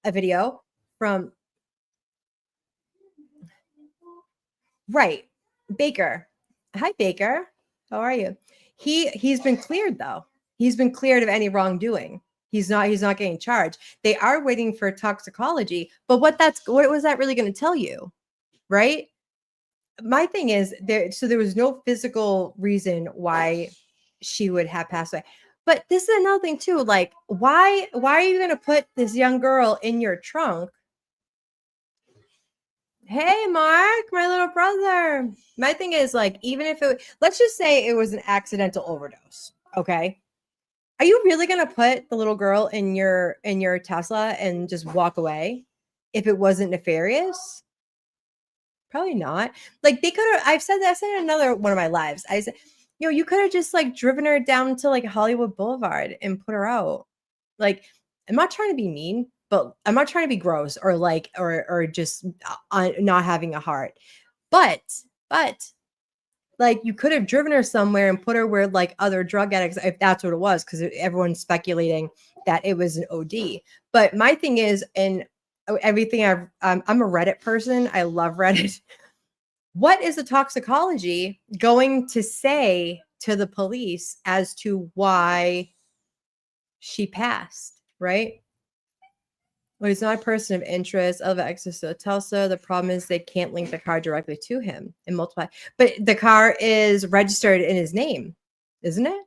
video from Baker. Hi, Baker. How are you? He's been cleared though. He's been cleared of any wrongdoing. He's not getting charged. They are waiting for toxicology, but what was that really going to tell you, right? My thing is there was no physical reason why she would have passed away. But this is another thing too. Like, why are you going to put this young girl in your trunk? Hey, Mark, my little brother. My thing is, like, even if let's just say it was an accidental overdose. Okay. Are you really going to put the little girl in your Tesla and just walk away if it wasn't nefarious? Probably not. Like, they could have, I said in another one of my lives. I said, you could have just like driven her down to like Hollywood Boulevard and put her out. Like, I'm not trying to be mean, but I'm not trying to be gross or like, or just not having a heart. But like, you could have driven her somewhere and put her where like other drug addicts, if that's what it was, because everyone's speculating that it was an OD. But my thing is, and everything I'm a Reddit person. I love Reddit. What is the toxicology going to say to the police as to why she passed, right? Well, he's not a person of interest of access to Tulsa. The problem is they can't link the car directly to him and multiply. But the car is registered in his name, isn't it?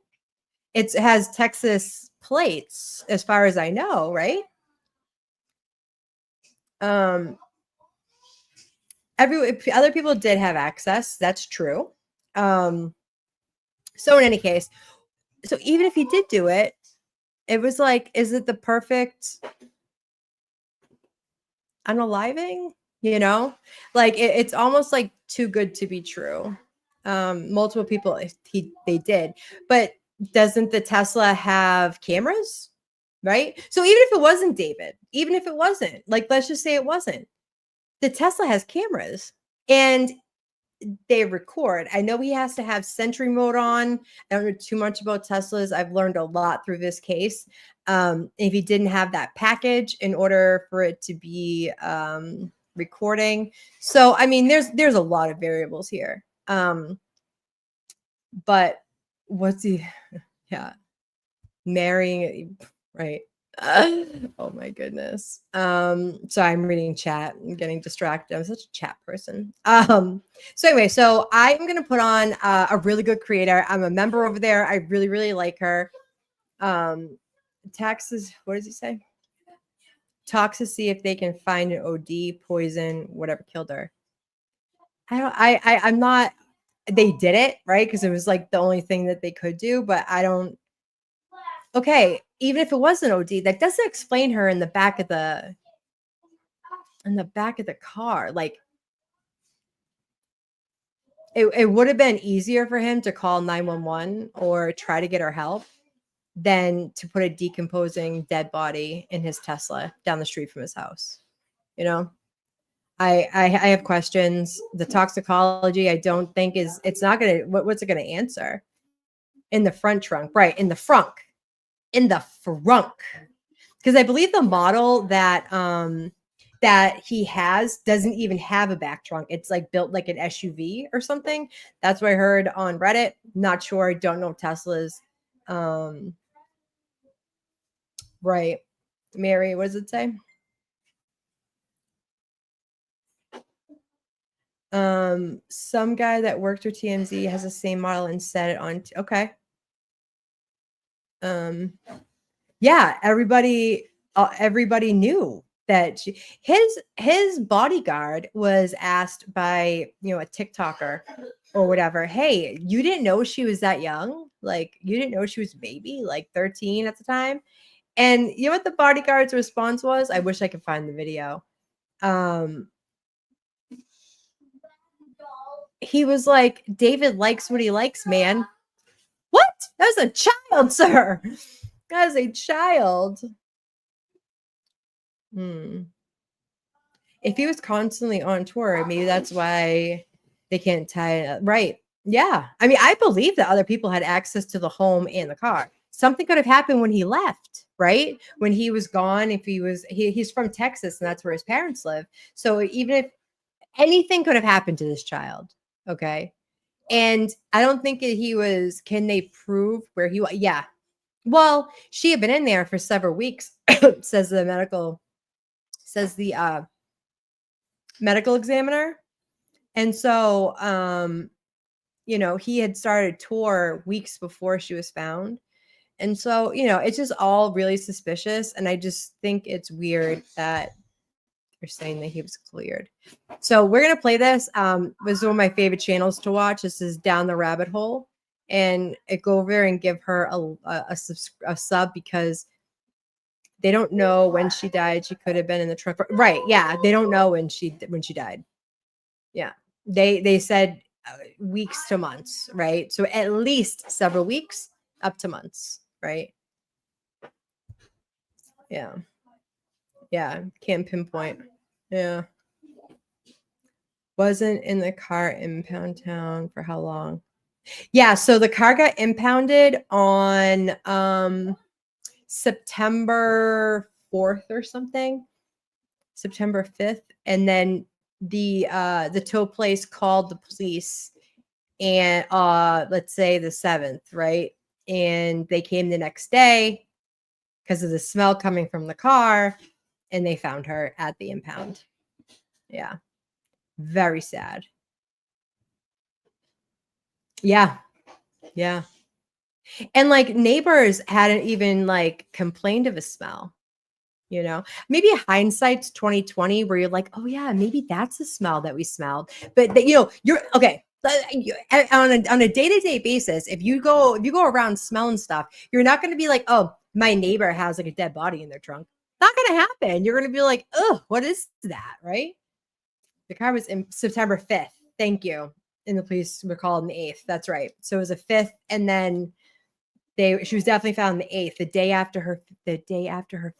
It has Texas plates, as far as I know, right? Other people did have access. That's true. So in any case, so even if he did do it, it was like, is it the perfect unaliving? Like it's almost like too good to be true. Multiple people they did, but doesn't the Tesla have cameras? Right. So even if it wasn't David, even if it wasn't, like, let's just say it wasn't, the Tesla has cameras and they record. I know he has to have Sentry mode on. I don't know too much about Teslas. I've learned a lot through this case. If he didn't have that package in order for it to be recording. So, I mean, there's a lot of variables here. But what's he? Yeah. Marrying, right. Oh my goodness. So I'm reading chat and getting distracted. I'm such a chat person. So anyway, so I am gonna put on a really good creator. I'm a member over there. I really, really like her. Taxes, what does he say? Talks to see if they can find an OD, poison, whatever killed her. I'm not, they did it, right? Because it was like the only thing that they could do, but I don't. Okay, even if it was an OD, that doesn't explain her in the back of the car. Like, it would have been easier for him to call 911 or try to get her help than to put a decomposing dead body in his Tesla down the street from his house. I have questions. The toxicology, I don't think it's not gonna. What's it gonna answer? In the front trunk, right? In the frunk. Because I believe the model that he has doesn't even have a back trunk. It's like built like an SUV or something. That's what I heard on Reddit. Not sure. Don't know Teslas. Right. Mary, what does it say? Some guy that worked for TMZ has the same model and set it on. Okay. Yeah, everybody knew that his bodyguard was asked by, you know, a TikToker or whatever, hey, you didn't know she was that young? Like, you didn't know she was a baby, like 13 at the time? And you know what the bodyguard's response was? I wish I could find the video. He was like, David likes what he likes, man. What? That was a child, sir. That is a child. If he was constantly on tour, maybe that's why they can't tie it up. Right. Yeah. I mean, I believe that other people had access to the home and the car. Something could have happened when he left, right? When he was gone, if he's from Texas and that's where his parents live. So even if anything could have happened to this child, okay? And I don't think that he was, can they prove where he was? Yeah. Well, she had been in there for several weeks, says the medical examiner. And so, you know, he had started tour weeks before she was found. And so, you know, it's just all really suspicious. And I just think it's weird that they're saying that he was cleared. So we're going to play this. This is one of my favorite channels to watch. This is Down the Rabbit Hole. And go over there and give her a sub because they don't know when she died. She could have been in the trunk. Right. Yeah. They don't know when she died. Yeah. They said weeks to months, right? So at least several weeks up to months, right? Yeah. Yeah. Can't pinpoint. Yeah. Wasn't in the car impound town for how long? Yeah. So the car got impounded on September 4th or something. September 5th. And then the tow place called the police and let's say the 7th, right? And they came the next day because of the smell coming from the car, and they found her at the impound. Yeah. Very sad. Yeah. Yeah. And like neighbors hadn't even like complained of a smell. You know, maybe hindsight's 2020 where you're like, oh yeah, maybe that's the smell that we smelled. But you know, you're okay. On a day-to-day basis, if you go around smelling stuff, you're not going to be like, oh, my neighbor has like a dead body in their trunk. Not going to happen. You're going to be like, oh, what is that? Right? The car was in September 5th. Thank you. And the police were called on the 8th. That's right. So it was a 5th, and then she was definitely found the 8th, the day after her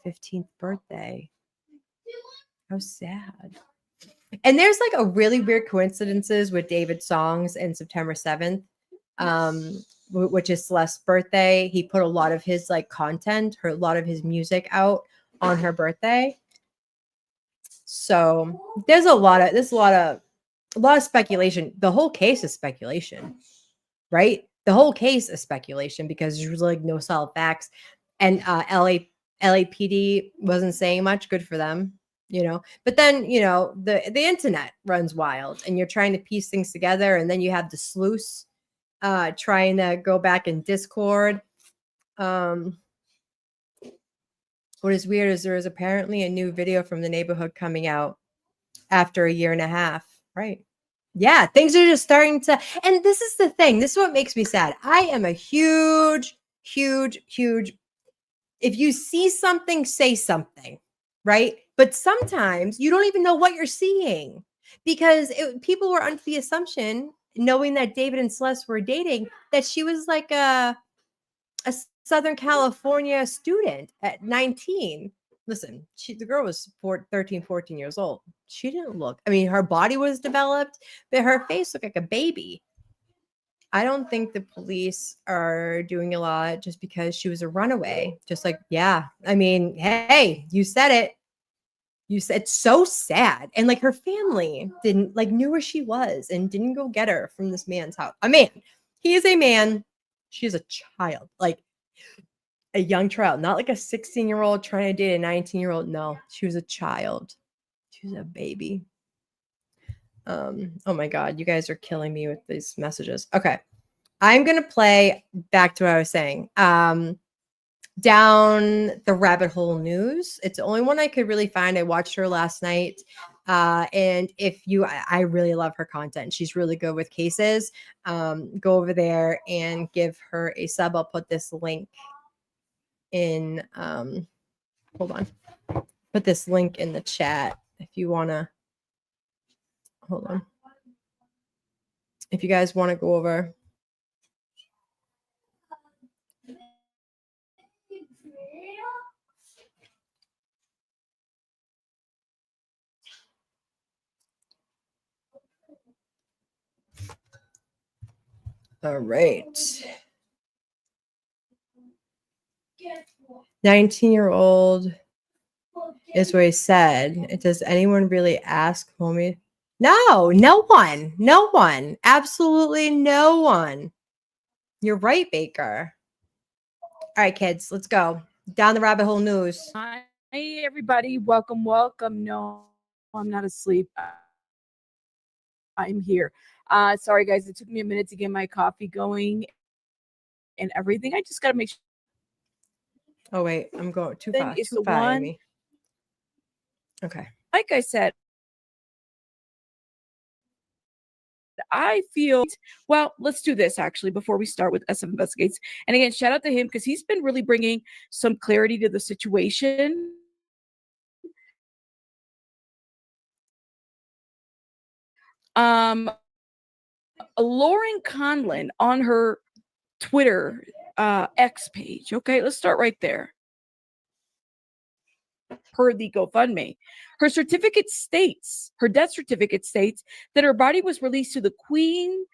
15th birthday. How sad. And there's like a really weird coincidences with David's songs and September 7th, which is Celeste's birthday. He put a lot of his like content, a lot of his music out on her birthday. So there's a lot of speculation. The whole case is speculation, right? The whole case is speculation because there's like no solid facts, and LAPD wasn't saying much. Good for them, you know. But then you know the internet runs wild, and you're trying to piece things together, and then you have the sleuths trying to go back in Discord. What is weird is there is apparently a new video from the neighborhood coming out after a year and a half, right? Yeah, things are just starting to, and this is the thing. This is what makes me sad. I am a huge, if you see something, say something, right? But sometimes you don't even know what you're seeing because people were under the assumption, knowing that David and Celeste were dating, that she was like a Southern California student at 19. Listen, the girl was 13, 14 years old. She didn't look, I mean, her body was developed, but her face looked like a baby. I don't think the police are doing a lot just because she was a runaway. Just like, yeah, I mean, hey, you said it. You said it's so sad. And like her family didn't like knew where she was and didn't go get her from this man's house. A man. He is a man. She's a child. Like a young child, not like a 16-year-old trying to date a 19-year-old. No, she was a child. She was a baby. Oh my God, you guys are killing me with these messages. Okay. I'm going to play back to what I was saying. Down the Rabbit Hole News. It's the only one I could really find. I watched her last night. And if you, I really love her content. She's really good with cases. Go over there and give her a sub. I'll put this link in, hold on, put this link in the chat if you want to, hold on. If you guys want to go over. All right. 19-year-old is what he said. Does anyone really ask homie? No, no one. No one. Absolutely no one. You're right, Baker. All right, kids, let's go. Down the Rabbit Hole News. Hi, everybody. Welcome, welcome. No, I'm not asleep. I'm here. Sorry, guys. It took me a minute to get my coffee going and everything. I just got to make sure. Oh, wait. I'm going too fast. It's Too the far, one. Amy. Okay. Like I said, I feel, well, let's do this actually before we start with SF Investigates. And again, shout out to him because he's been really bringing some clarity to the situation. Lauren Conlon on her Twitter X page. Okay, let's start right there. Per the GoFundMe, her certificate states, her death certificate states that her body was released to the Queen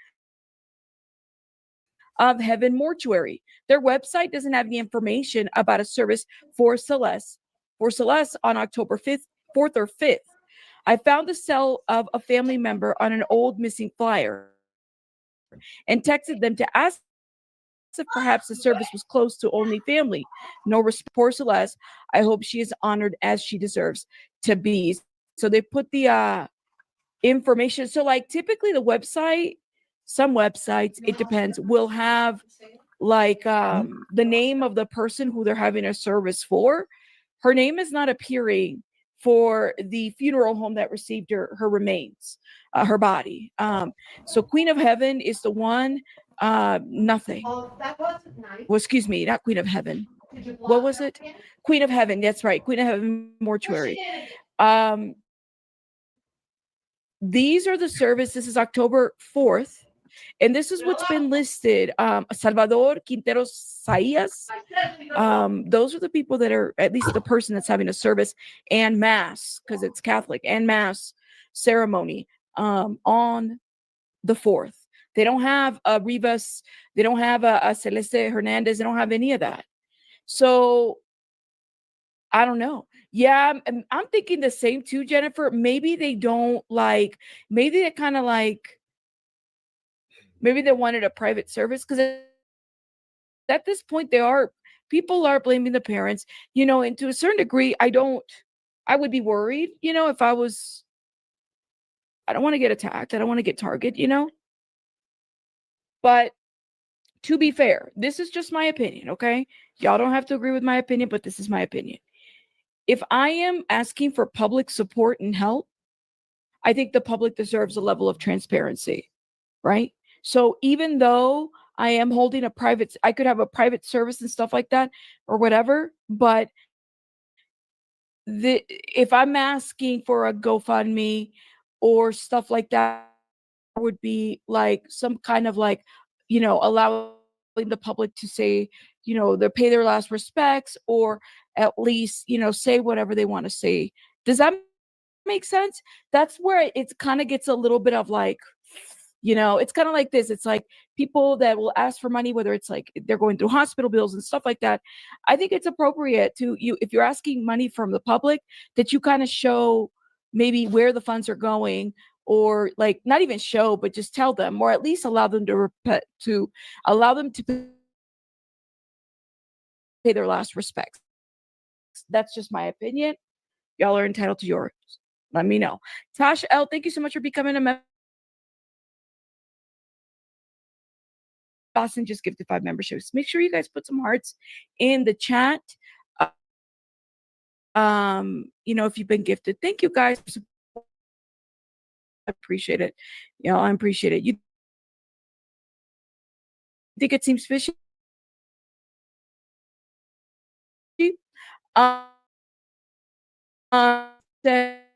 of Heaven mortuary. Their website doesn't have any information about a service for Celeste on October 5th, 4th or 5th. I found the cell of a family member on an old missing flyer and texted them to ask if perhaps the service was close to only family. No response for Celeste. I hope she is honored as she deserves to be. So they put the information. So like typically the website, some websites, it depends, will have like the name of the person who they're having a service for. Her name is not appearing for the funeral home that received her remains, her body. So Queen of Heaven is the one. Nothing. Oh, that wasn't nice. Well, excuse me, not Queen of Heaven. What was it? Queen of Heaven. That's right. Queen of Heaven mortuary. These are the service. This is October 4th. And this is what's been listed. Salvador Quintero Saías. Those are the people that are, at least the person that's having a service and mass, because it's Catholic, and mass ceremony on the 4th. They don't have a Rivas. They don't have a Celeste Hernandez. They don't have any of that. So I don't know. Yeah, I'm thinking the same too, Jennifer. Maybe they don't like, maybe they kind of like, maybe they wanted a private service because at this point people are blaming the parents, and to a certain degree, I would be worried, if I don't want to get attacked. I don't want to get targeted, but to be fair, this is just my opinion. Okay. Y'all don't have to agree with my opinion, but this is my opinion. If I am asking for public support and help, I think the public deserves a level of transparency, right? So even though I am holding I could have a private service and stuff like that or whatever, but if I'm asking for a GoFundMe or stuff like that, would be like some kind of like, allowing the public to say, they pay their last respects or at least, say whatever they want to say. Does that make sense? That's where it kind of gets a little bit of like, it's kind of like this. It's like people that will ask for money, whether it's like they're going through hospital bills and stuff like that. I think it's appropriate if you're asking money from the public, that you kind of show maybe where the funds are going, or like not even show, but just tell them, or at least allow them to pay their last respects. That's just my opinion. Y'all are entitled to yours. Let me know. Tasha L, thank you so much for becoming a member. Boston just gifted 5 memberships. Make sure you guys put some hearts in the chat. If you've been gifted, thank you guys. I appreciate it. I appreciate it. You think it seems fishy? Um, that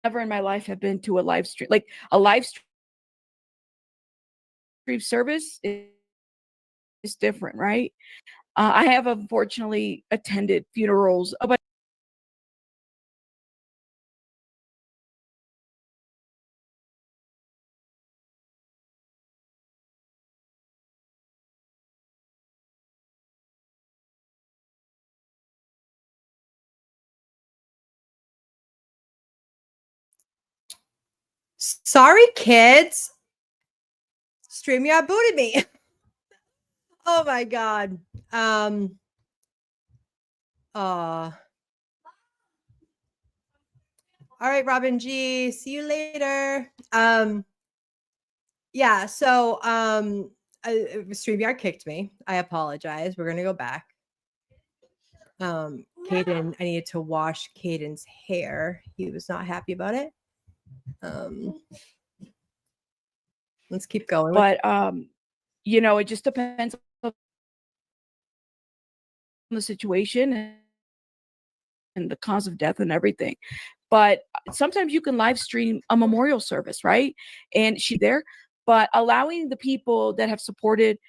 never in my life have been to a live stream, like a live stream service is different, right? I have unfortunately attended funerals, but Sorry, kids. StreamYard booted me. Oh my god. All right, Robin G. See you later. Yeah. So StreamYard kicked me. I apologize. We're gonna go back. Caden, I needed to wash Caden's hair. He was not happy about it. Let's keep going. but it just depends on the situation and the cause of death and everything. But sometimes you can live stream a memorial service, right? And she's there, but allowing the people that have supported,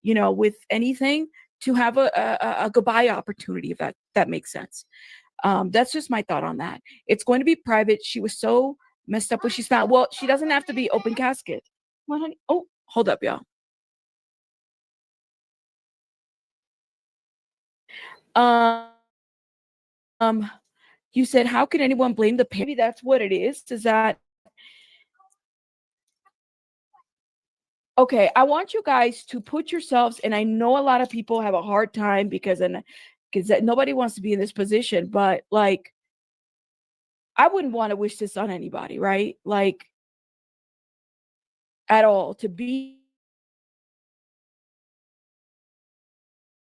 with anything to have a goodbye opportunity, if that makes sense. That's just my thought on that. It's going to be private. She was so messed up when she's found. Well, she doesn't have to be open casket. What, honey? Oh, hold up, y'all. You said, how can anyone blame the parent? Maybe that's what it is. Is that okay? I want you guys to put yourselves, and I know a lot of people have a hard time because nobody wants to be in this position, but like, I wouldn't want to wish this on anybody, right? Like, at all, to be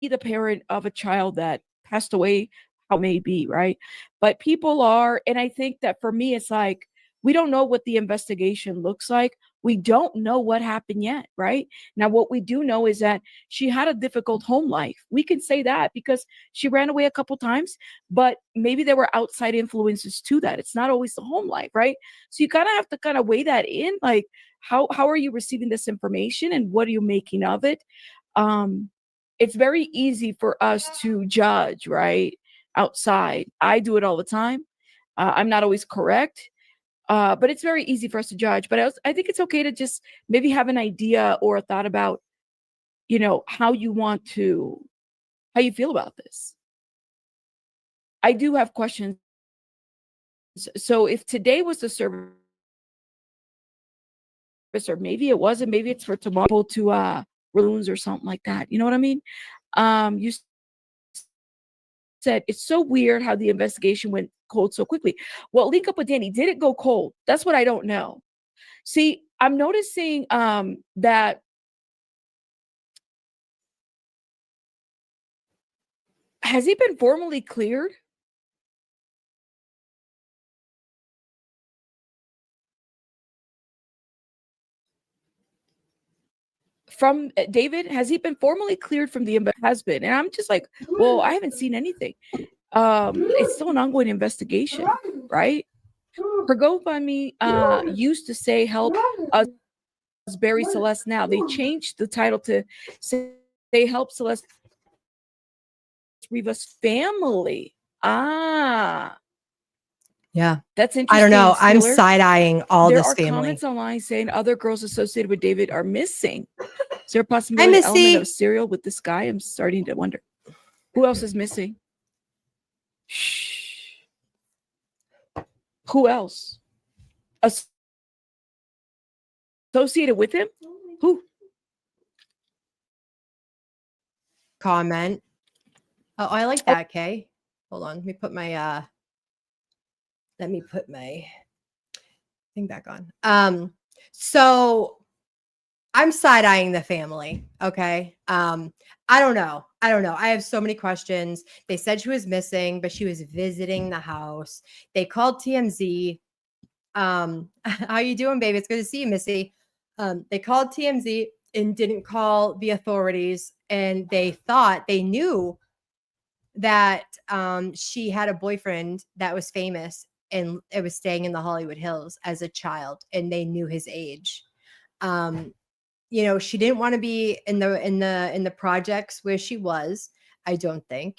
the parent of a child that passed away, how it may be, right? But people are, and I think that for me, it's like, we don't know what the investigation looks like. We don't know what happened yet, right? Now, what we do know is that she had a difficult home life. We can say that because she ran away a couple times, but maybe there were outside influences to that. It's not always the home life, right? So you kind of have to kind of weigh that in. Like, how are you receiving this information and what are you making of it? It's very easy for us to judge, right? Outside. I do it all the time. I'm not always correct, but it's very easy for us to judge. But I think it's okay to just maybe have an idea or a thought about, how you feel about this. I do have questions. So if today was the service, or maybe it wasn't, maybe it's for tomorrow to rooms or something like that. You know what I mean? You said it's so weird how the investigation went cold so quickly. Well, link up with Danny. Did it go cold? That's what I don't know. See, I'm noticing that has he been formally cleared? from David, has he been formally cleared from the husband? And I'm just like, well, I haven't seen anything. It's still an ongoing investigation, right? Her GoFundMe used to say help us bury Celeste now. They changed the title to say they help Celeste Rivas family. Yeah. That's interesting. I don't know. I'm Steeler. side-eyeing all There this are family. comments online saying other girls associated with David are missing. Is there a Hi, possibility element Missy. of serial with this guy? I'm starting to wonder. Who else is missing? Shh. Who else? Associated with him? Who? Comment. Oh, I like that, Kay. Hold on. Let me put my thing back on. So I'm side-eyeing the family. Okay. I don't know. I have so many questions. They said she was missing, but she was visiting the house. They called TMZ. How you doing, baby? It's good to see you, Missy. They called TMZ and didn't call the authorities, and they knew that she had a boyfriend that was famous and it was staying in the Hollywood Hills as a child, and they knew his age. She didn't want to be in the projects where she was, I don't think.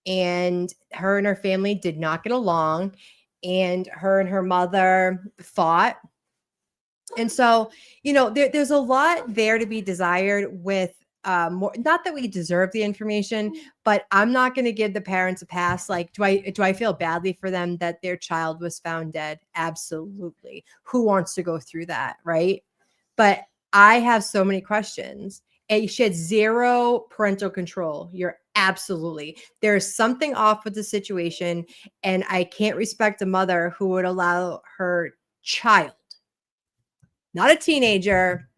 And her family did not get along, and her mother fought. And so, there's a lot there to be desired with more, not that we deserve the information, but I'm not going to give the parents a pass. Like, do I feel badly for them that their child was found dead? Absolutely. Who wants to go through that, right? But I have so many questions. And she had zero parental control. There's something off with the situation, and I can't respect a mother who would allow her child, not a teenager,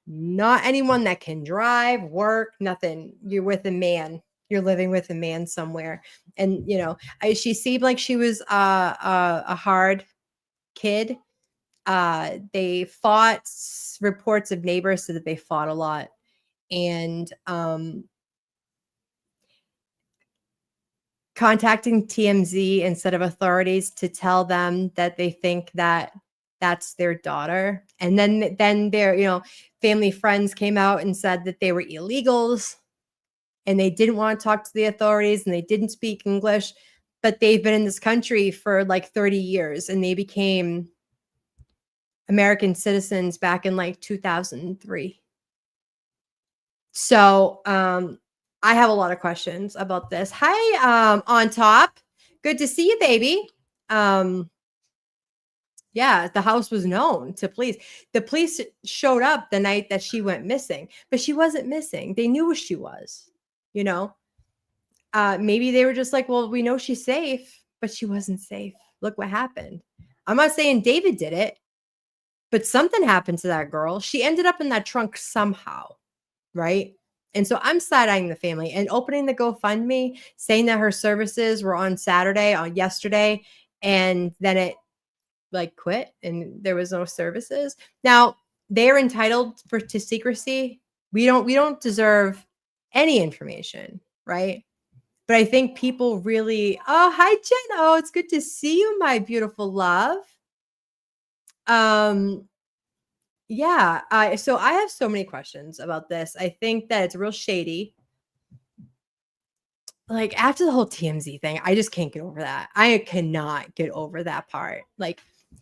not anyone that can drive, work, nothing. You're with a man. You're living with a man somewhere. And, she seemed like she was a hard kid. They fought. Reports of neighbors said that they fought a lot. And contacting TMZ instead of authorities to tell them that they think that that's their daughter. And then their, family friends came out and said that they were illegals and they didn't want to talk to the authorities and they didn't speak English, but they've been in this country for like 30 years and they became American citizens back in like 2003. So, I have a lot of questions about this. Hi, on top. Good to see you, baby. Yeah, the house was known to police. The police showed up the night that she went missing, but she wasn't missing. They knew who she was, maybe they were just like, well, we know she's safe, but she wasn't safe. Look what happened. I'm not saying David did it, but something happened to that girl. She ended up in that trunk somehow, right? And so I'm side-eyeing the family and opening the GoFundMe, saying that her services were on yesterday, and then it quit and there was no services. Now they're entitled to secrecy. We don't deserve any information, right? But I think people really, oh, hi Jen. Oh, it's good to see you, my beautiful love. Yeah, so I have so many questions about this. I think that it's real shady. Like after the whole TMZ thing, I just can't get over that. I cannot get over that part.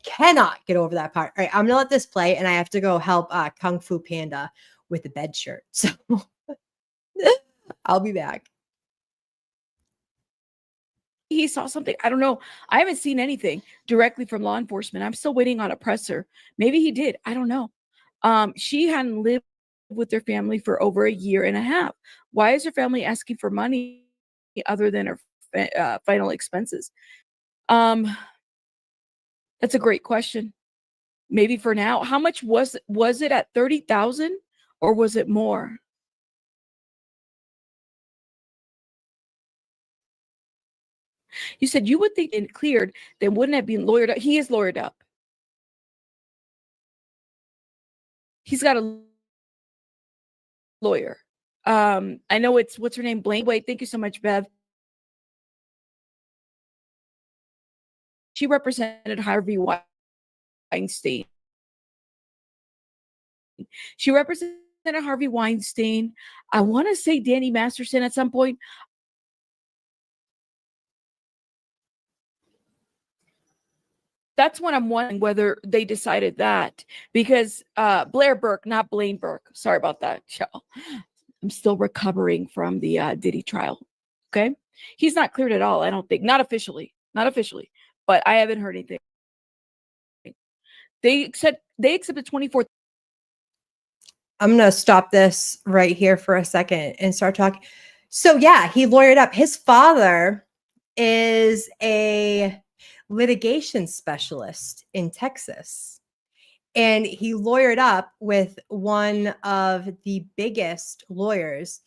Cannot get over that part. All right, I'm gonna let this play, and I have to go help Kung Fu Panda with the bed shirt. So I'll be back. He saw something. I don't know. I haven't seen anything directly from law enforcement. I'm still waiting on a presser. Maybe he did. I don't know. She hadn't lived with their family for over a year and a half. Why is her family asking for money other than her final expenses? That's a great question. Maybe for now. How much was it at 30,000 or was it more? You said you would think it cleared, then wouldn't it be lawyered up? He is lawyered up. He's got a lawyer. I know it's, what's her name? Blaine. Wait, thank you so much, Bev. She represented Harvey Weinstein. She represented Harvey Weinstein. I want to say Danny Masterson at some point. That's when I'm wondering whether they decided that, because Blair Burke, not Blaine Burke. Sorry about that, y'all. I'm still recovering from the Diddy trial. Okay, he's not cleared at all. I don't think, not officially, but I haven't heard anything. They accepted 24. I'm gonna stop this right here for a second and start talking. So yeah, he lawyered up. His father is a litigation specialist in Texas. And he lawyered up with one of the biggest lawyers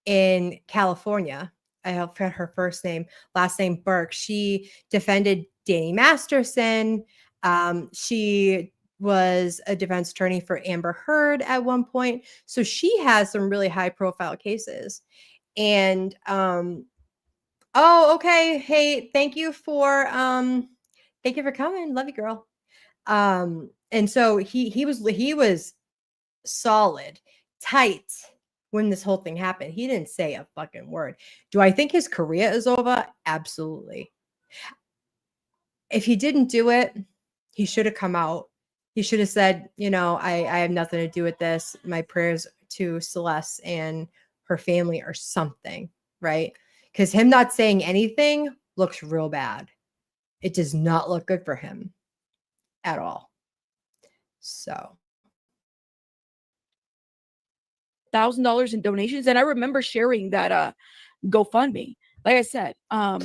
in California. I forgot her first name, last name Burke. She defended Danny Masterson. She was a defense attorney for Amber Heard at one point. So she has some really high profile cases. And oh, okay. Hey, thank you for coming. Love you, girl. And so he was solid, tight when this whole thing happened. He didn't say a fucking word. Do I think his career is over? Absolutely. If he didn't do it, he should have come out. He should have said, you know, I have nothing to do with this. My prayers to Celeste and her family or something, right? Because him not saying anything looks real bad. It does not look good for him at all. So $1,000 in donations, and I remember sharing that GoFundMe. Like I said, well,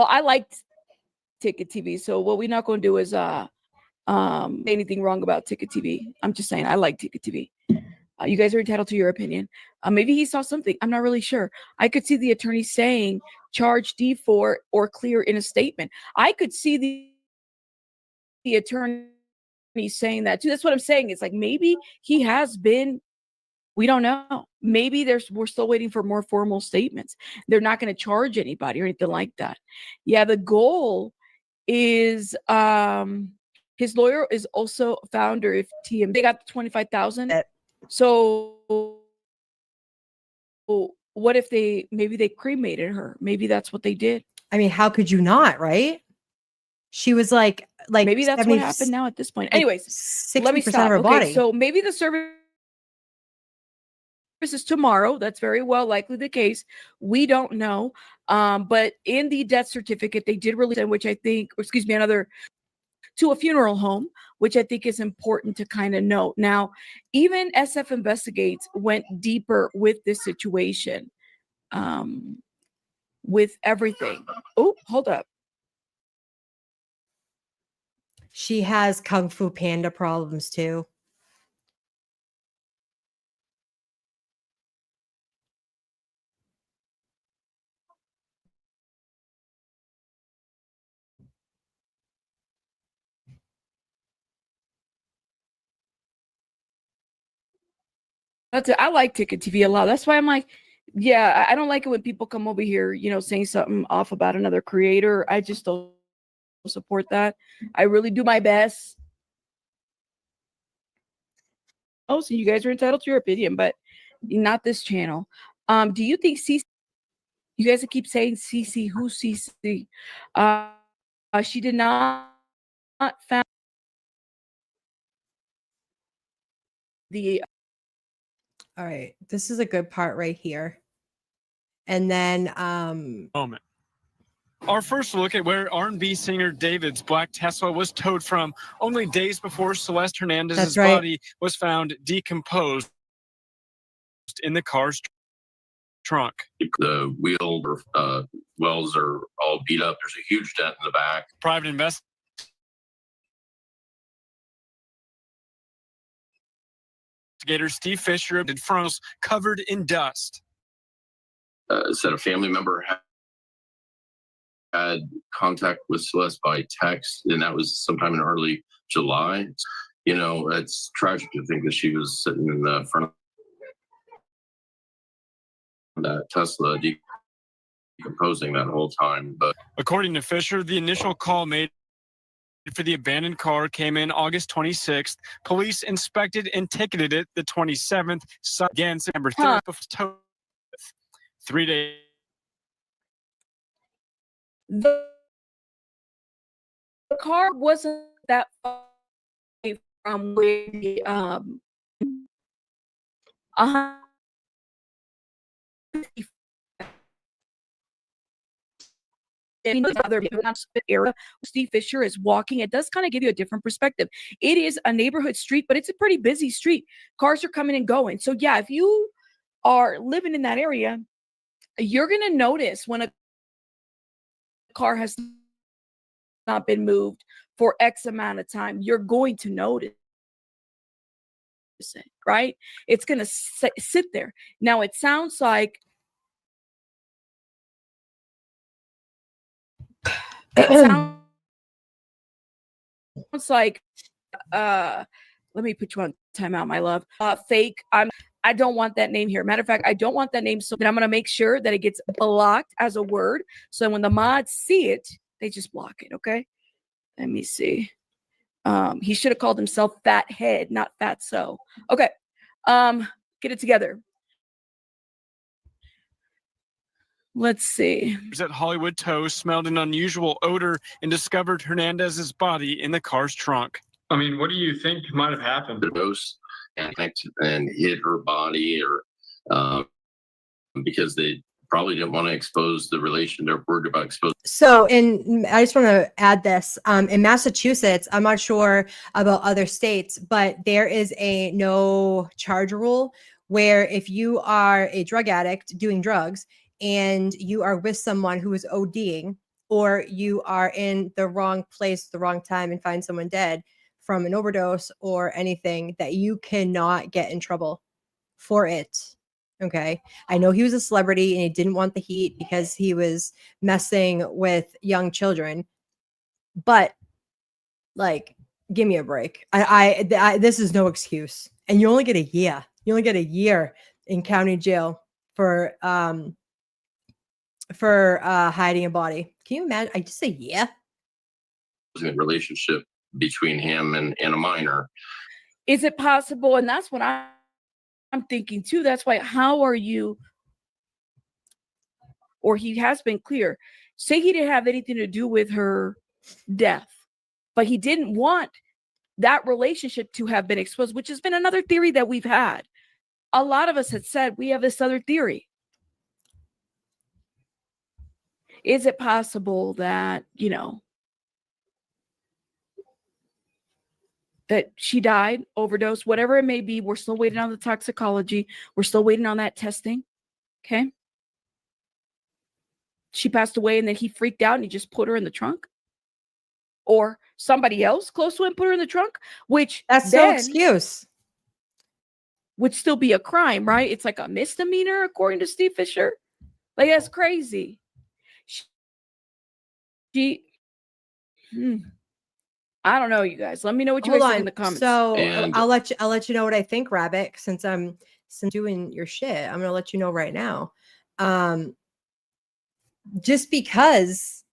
I liked Ticket TV, so what we're not going to do is say anything wrong about Ticket TV. I'm just saying I like Ticket TV. You guys are entitled to your opinion. Maybe he saw something. I'm not really sure. I could see the attorney saying charge D4 or clear in a statement. I could see the attorney saying that too. That's what I'm saying. It's like maybe he has been. We don't know. Maybe we're still waiting for more formal statements. They're not going to charge anybody or anything like that. Yeah, the goal is his lawyer is also a founder of TM. They got 25,000. So what if maybe they cremated her? Maybe that's what they did. I mean, how could you not, right? She was like maybe that's what happened now at this point. Anyways, 60% let me stop. of her Okay, body. so maybe the service is tomorrow. That's very well likely the case. We don't know. But in the death certificate, they did release, which I think, to a funeral home, which I think is important to kind of note. Now, even SF Investigates went deeper with this situation, with everything. Oh, hold up. She has Kung Fu Panda problems too. I like Ticket TV a lot. That's why I'm like, yeah, I don't like it when people come over here, saying something off about another creator. I just don't support that. I really do my best. Oh, so you guys are entitled to your opinion, but not this channel. Do you think CC? You guys keep saying CC. Who's CC? She did not found the. All right, this is a good part right here. And then moment. Our first look at where R&B singer David's black Tesla was towed from only days before Celeste Hernandez's body was found decomposed in the car's trunk. The wheel wells are all beat up. There's a huge dent in the back. Private investigator Steve Fisher did frontals covered in dust. Said a family member had contact with Celeste by text, and that was sometime in early July. You know, it's tragic to think that she was sitting in the front of that Tesla decomposing that whole time. But According to Fisher, the initial call made for the abandoned car came in August 26th. Police inspected and ticketed it the 27th. So again, September 3rd, before 3 days. The car wasn't that far away from where the other era Steve Fisher is walking. It does kind of give you a different perspective. It is a neighborhood street, but it's a pretty busy street. Cars are coming and going. So yeah, if you are living in that area, you're going to notice when a car has not been moved for X amount of time. You're going to notice it, right? It's going to sit there. Now, it sounds like let me put you on timeout, my love. Fake. I don't want that name here. Matter of fact, I don't want that name, so that I'm going to make sure that it gets blocked as a word. So when the mods see it, they just block it. Okay. Let me see. He should have called himself Fat Head, not Fatso. Okay. Get it together. Let's see. At Hollywood Tow smelled an unusual odor and discovered Hernandez's body in the car's trunk. I mean, what do you think might have happened? the dose and hit her body, or because they probably didn't want to expose the relation. They're worried about exposing. So, I just want to add this. In Massachusetts, I'm not sure about other states, but there is a no charge rule where if you are a drug addict doing drugs and you are with someone who is ODing, or you are in the wrong place, the wrong time, and find someone dead from an overdose or anything, that you cannot get in trouble for it. Okay. I know he was a celebrity and he didn't want the heat because he was messing with young children, but like, give me a break. This is no excuse. And you only get a year. You only get a year in county jail for hiding a body. Can you imagine? I just say yeah. Relationship between him and a minor. Is it possible? And that's what I'm thinking too. That's why, how are you, or he has been clear, say he didn't have anything to do with her death, but he didn't want that relationship to have been exposed, which has been another theory that we've had. A lot of us had said we have this other theory. Is it possible that, you know, that she died, overdose, whatever it may be? We're still waiting on the toxicology. We're still waiting on that testing. Okay. She passed away and then he freaked out and he just put her in the trunk. Or somebody else close to him put her in the trunk, which that's no excuse. Would still be a crime, right? It's like a misdemeanor, according to Steve Fisher. Like, that's crazy. I don't know, you guys. Let me know what you guys think in the comments. So I'll let you know what I think, Rabbit. Since I'm doing your shit, I'm gonna let you know right now. Just because,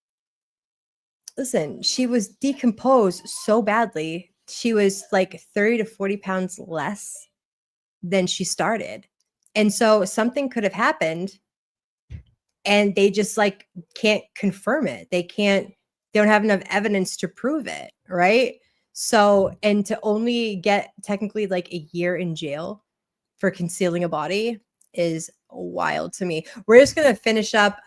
listen, she was decomposed so badly. She was like 30 to 40 pounds less than she started, and so something could have happened, and they just like can't confirm it. They don't have enough evidence to prove it, right? So, and to only get technically like a year in jail for concealing a body is wild to me. We're just gonna finish up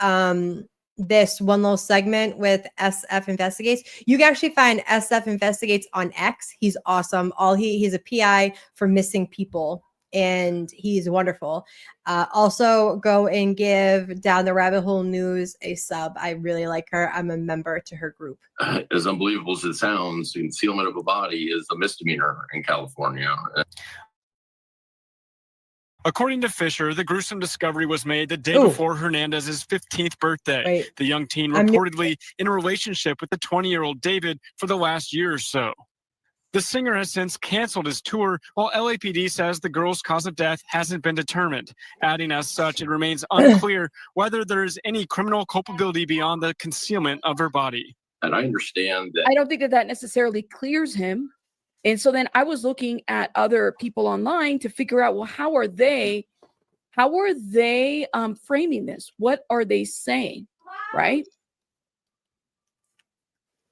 this one little segment with SF Investigates. You can actually find SF Investigates on X. He's awesome. He's a PI for missing people, and he's wonderful. Also, go and give Down the Rabbit Hole News a sub. I really like her. I'm a member to her group. As unbelievable as it sounds, concealment of a body is a misdemeanor in California. According to Fisher, the gruesome discovery was made the day before Hernandez's 15th birthday. Right. The young teen reportedly in a relationship with the 20-year-old David for the last year or so. The singer has since canceled his tour, while LAPD says the girl's cause of death hasn't been determined, adding as such it remains unclear whether there is any criminal culpability beyond the concealment of her body. And I understand that. I don't think that that necessarily clears him. And so then I was looking at other people online to figure out, well, how are they framing this? What are they saying? Right?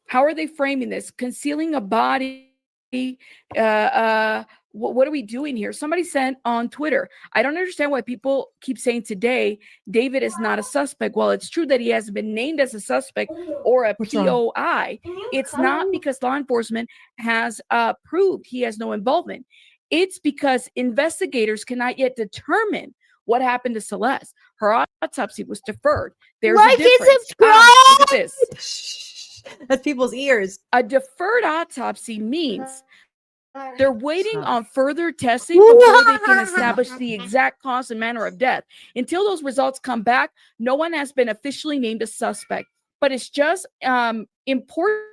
How are they framing this? Concealing a body. What are we doing here? Somebody sent on Twitter, I don't understand why people keep saying today David is not a suspect. Well, it's true that he hasn't been named as a suspect or a POI. It's not because law enforcement has proved he has no involvement. It's because investigators cannot yet determine what happened to Celeste. Her autopsy was deferred. There's a difference. Look at this. That's people's ears. A deferred autopsy means they're waiting on further testing before they can establish the exact cause and manner of death. Until those results come back, no one has been officially named a suspect. But it's just importantly,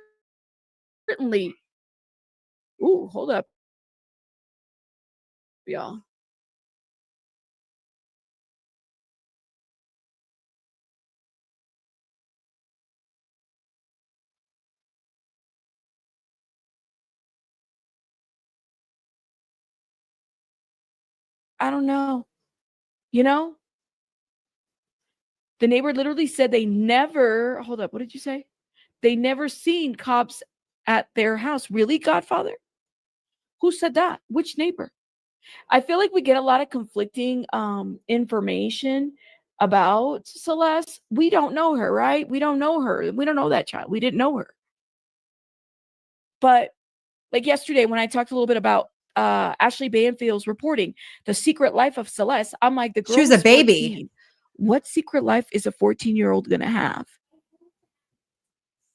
ooh, hold up, y'all. I don't know. You know, the neighbor literally said they never, hold up, what did you say? They never seen cops at their house. Really, Godfather? Who said that? Which neighbor? I feel like we get a lot of conflicting information about Celeste. We don't know her, right? We don't know her. We don't know that child. We didn't know her. But like yesterday, when I talked a little bit about Ashley Banfield's reporting The Secret Life of Celeste, I'm like, the girl She was a baby. 14. What secret life is a 14-year-old going to have?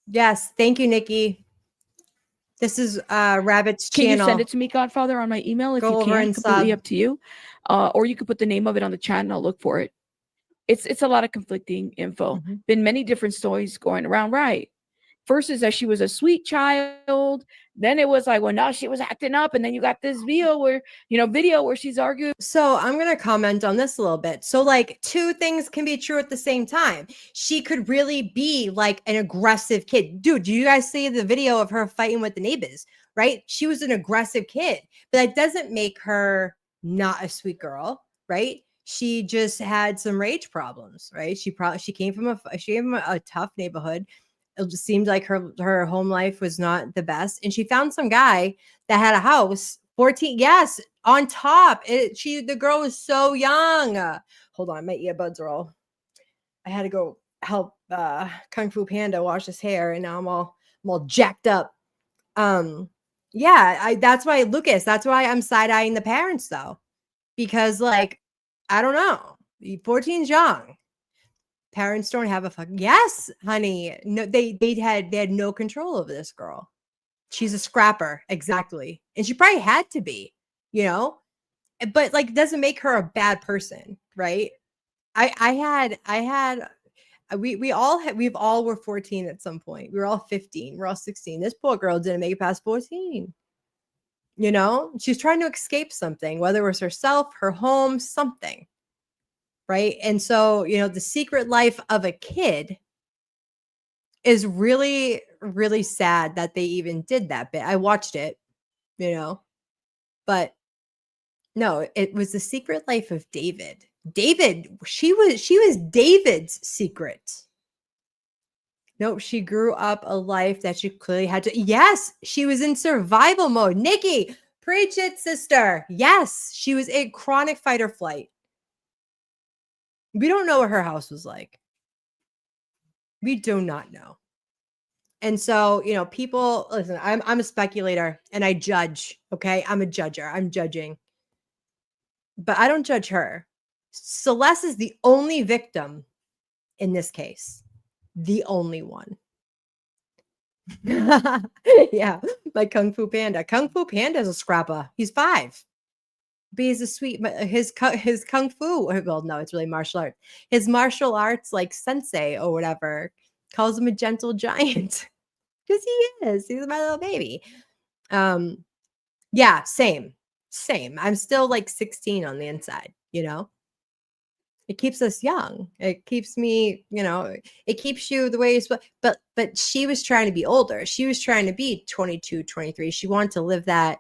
Yes. Thank you, Nikki. This is Rabbit's Can channel. you send it to me, Godfather, on my email? If Go you over can, and completely sub. up to you. Or you could put the name of it on the chat and I'll look for it. It's a lot of conflicting info. Been many different stories going around, right? First is that she was a sweet child. Then it was like, well, no, she was acting up. And then you got this video where she's arguing. So I'm going to comment on this a little bit. So like two things can be true at the same time. She could really be like an aggressive kid. Dude, do you guys see the video of her fighting with the neighbors, right? She was an aggressive kid, but that doesn't make her not a sweet girl, right? She just had some rage problems, right? She came from a tough neighborhood. It just seemed like her home life was not the best. And she found some guy that had a house, 14. Yes, on top. The girl was so young. Hold on, my earbuds are all. I had to go help Kung Fu Panda wash his hair, and now I'm all jacked up. Yeah, that's why, Lucas, that's why I'm side-eyeing the parents though. Because like, I don't know. 14's young. Parents don't have a fucking yes, honey. No, they had no control over this girl. She's a scrapper, exactly, and she probably had to be, but like doesn't make her a bad person, right? We've all were 14 at some point. We were all 15. We're all 16. This poor girl didn't make it past 14. She's trying to escape something, whether it was herself, her home, something. Right. And so, the secret life of a kid is really, really sad that they even did that bit. I watched it, but no, it was the secret life of David. She was David's secret. Nope. She grew up a life that she clearly had to. Yes. She was in survival mode. Nikki, preach it, sister. Yes. She was in chronic fight or flight. We don't know what her house was like. We do not know. And so, people, listen, I'm a speculator and I judge. Okay. I'm a judger. I'm judging. But I don't judge her. Celeste is the only victim in this case. The only one. Yeah. Like Kung Fu Panda. Kung Fu Panda is a scrapper. He's 5. But he's a sweet, his kung fu, well, no, it's really martial arts. His martial arts, like sensei or whatever, calls him a gentle giant. Because he is. He's my little baby. Yeah, same. I'm still like 16 on the inside, you know? It keeps us young. It keeps me, it keeps you the way you're supposed. But she was trying to be older. She was trying to be 22, 23. She wanted to live that,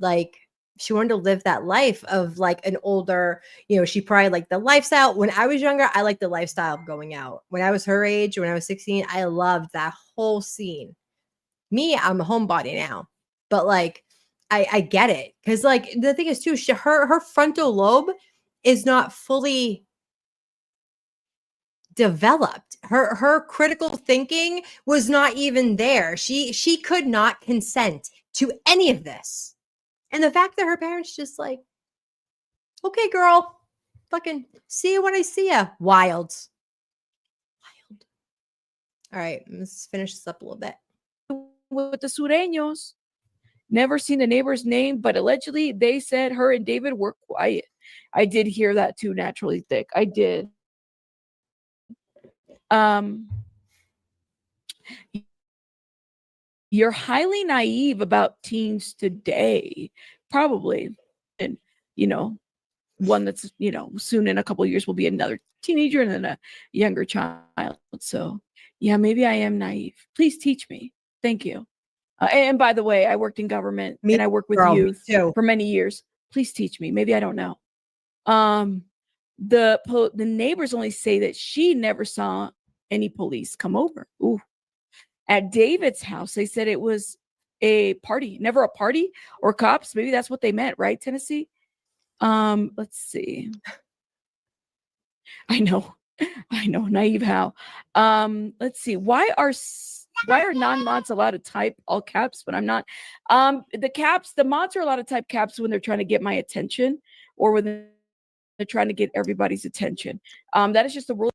like, she wanted to live that life of like an older, she probably liked the lifestyle. When I was younger, I liked the lifestyle of going out. When I was her age, when I was 16, I loved that whole scene. Me, I'm a homebody now, but like, I get it. Cause like the thing is too, her frontal lobe is not fully developed. Her critical thinking was not even there. She could not consent to any of this. And the fact that her parents just like, okay, girl, fucking see you when I see you. Wild. All right, let's finish this up a little bit. With the Sureños, never seen the neighbor's name, but allegedly they said her and David were quiet. I did hear that too, Naturally Thick. I did. You're highly naive about teens today, probably. And, one that's, soon in a couple of years will be another teenager and then a younger child. So, yeah, maybe I am naive. Please teach me. Thank you. And by the way, I worked in government and I worked with youth for many years. Please teach me. Maybe I don't know. The neighbors only say that she never saw any police come over. Ooh. At David's house, they said it was a party, never a party or cops. Maybe that's what they meant, right, Tennessee? Let's see. I know, naive how. Let's see. Why are non-mods allowed to type all caps when I'm not? The mods are allowed to type caps when they're trying to get my attention or when they're trying to get everybody's attention. That is just the rule.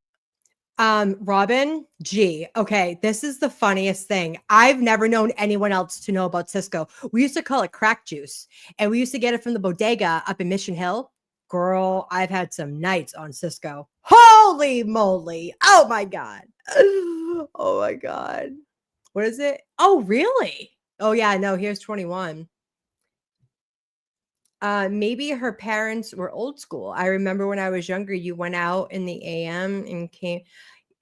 Robin G. Okay, this is the funniest thing. I've never known anyone else to know about Cisco. We used to call it crack juice, and we used to get it from the bodega up in Mission Hill. Girl, I've had some nights on Cisco. Holy moly. Oh my God. Oh my God. What is it? Oh, really? Oh yeah, no, here's 21. Maybe her parents were old school. I remember when I was younger, you went out in the AM and came.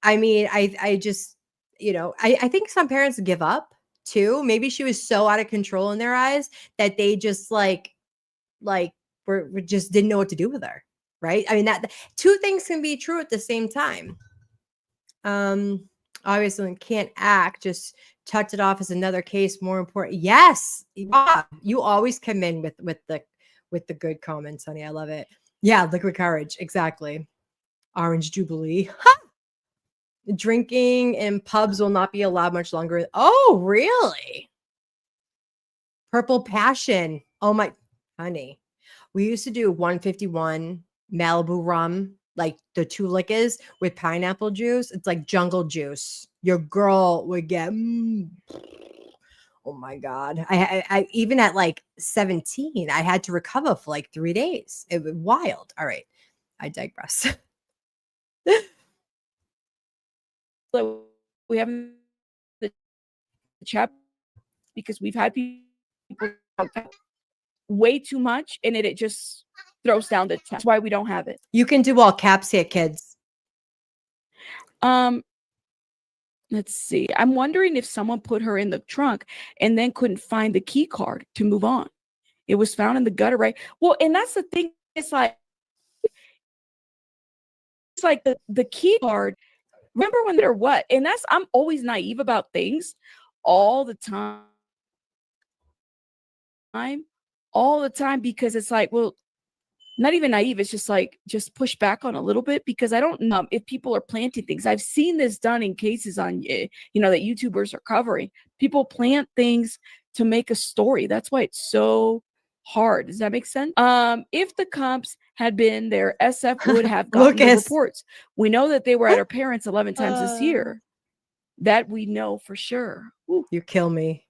I mean, I just, I think some parents give up too. Maybe she was so out of control in their eyes that they just like were just didn't know what to do with her. Right. I mean, that two things can be true at the same time. Obviously can't act, just touch it off as another case more important. Yes. You always come in with the good comments, honey. I love it. Yeah. Liquid courage. Exactly. Orange Jubilee. Drinking in pubs will not be allowed much longer. Oh, really? Purple Passion. Oh my, honey. We used to do 151 Malibu rum, like the 2 liquors with pineapple juice. It's like jungle juice. Your girl would get, oh my God. I even at like 17, I had to recover for like 3 days. It was wild. All right. I digress. We have the chat because we've had people way too much and it just throws down the chat. That's why we don't have it. You can do all caps here, kids. Let's see. I'm wondering if someone put her in the trunk and then couldn't find the key card to move on. It was found in the gutter, right? Well, and that's the thing. It's like the key card. Remember when they're what? And I'm always naive about things all the time. All the time, because it's like, well, not even naive. It's just like, just push back on a little bit, because I don't know if people are planting things. I've seen this done in cases on, that YouTubers are covering. People plant things to make a story. That's why it's so hard. Does that make sense? If the cops had been there, SF would have gotten the reports. We know that they were at her parents 11 times this year. That we know for sure. Ooh. You kill me.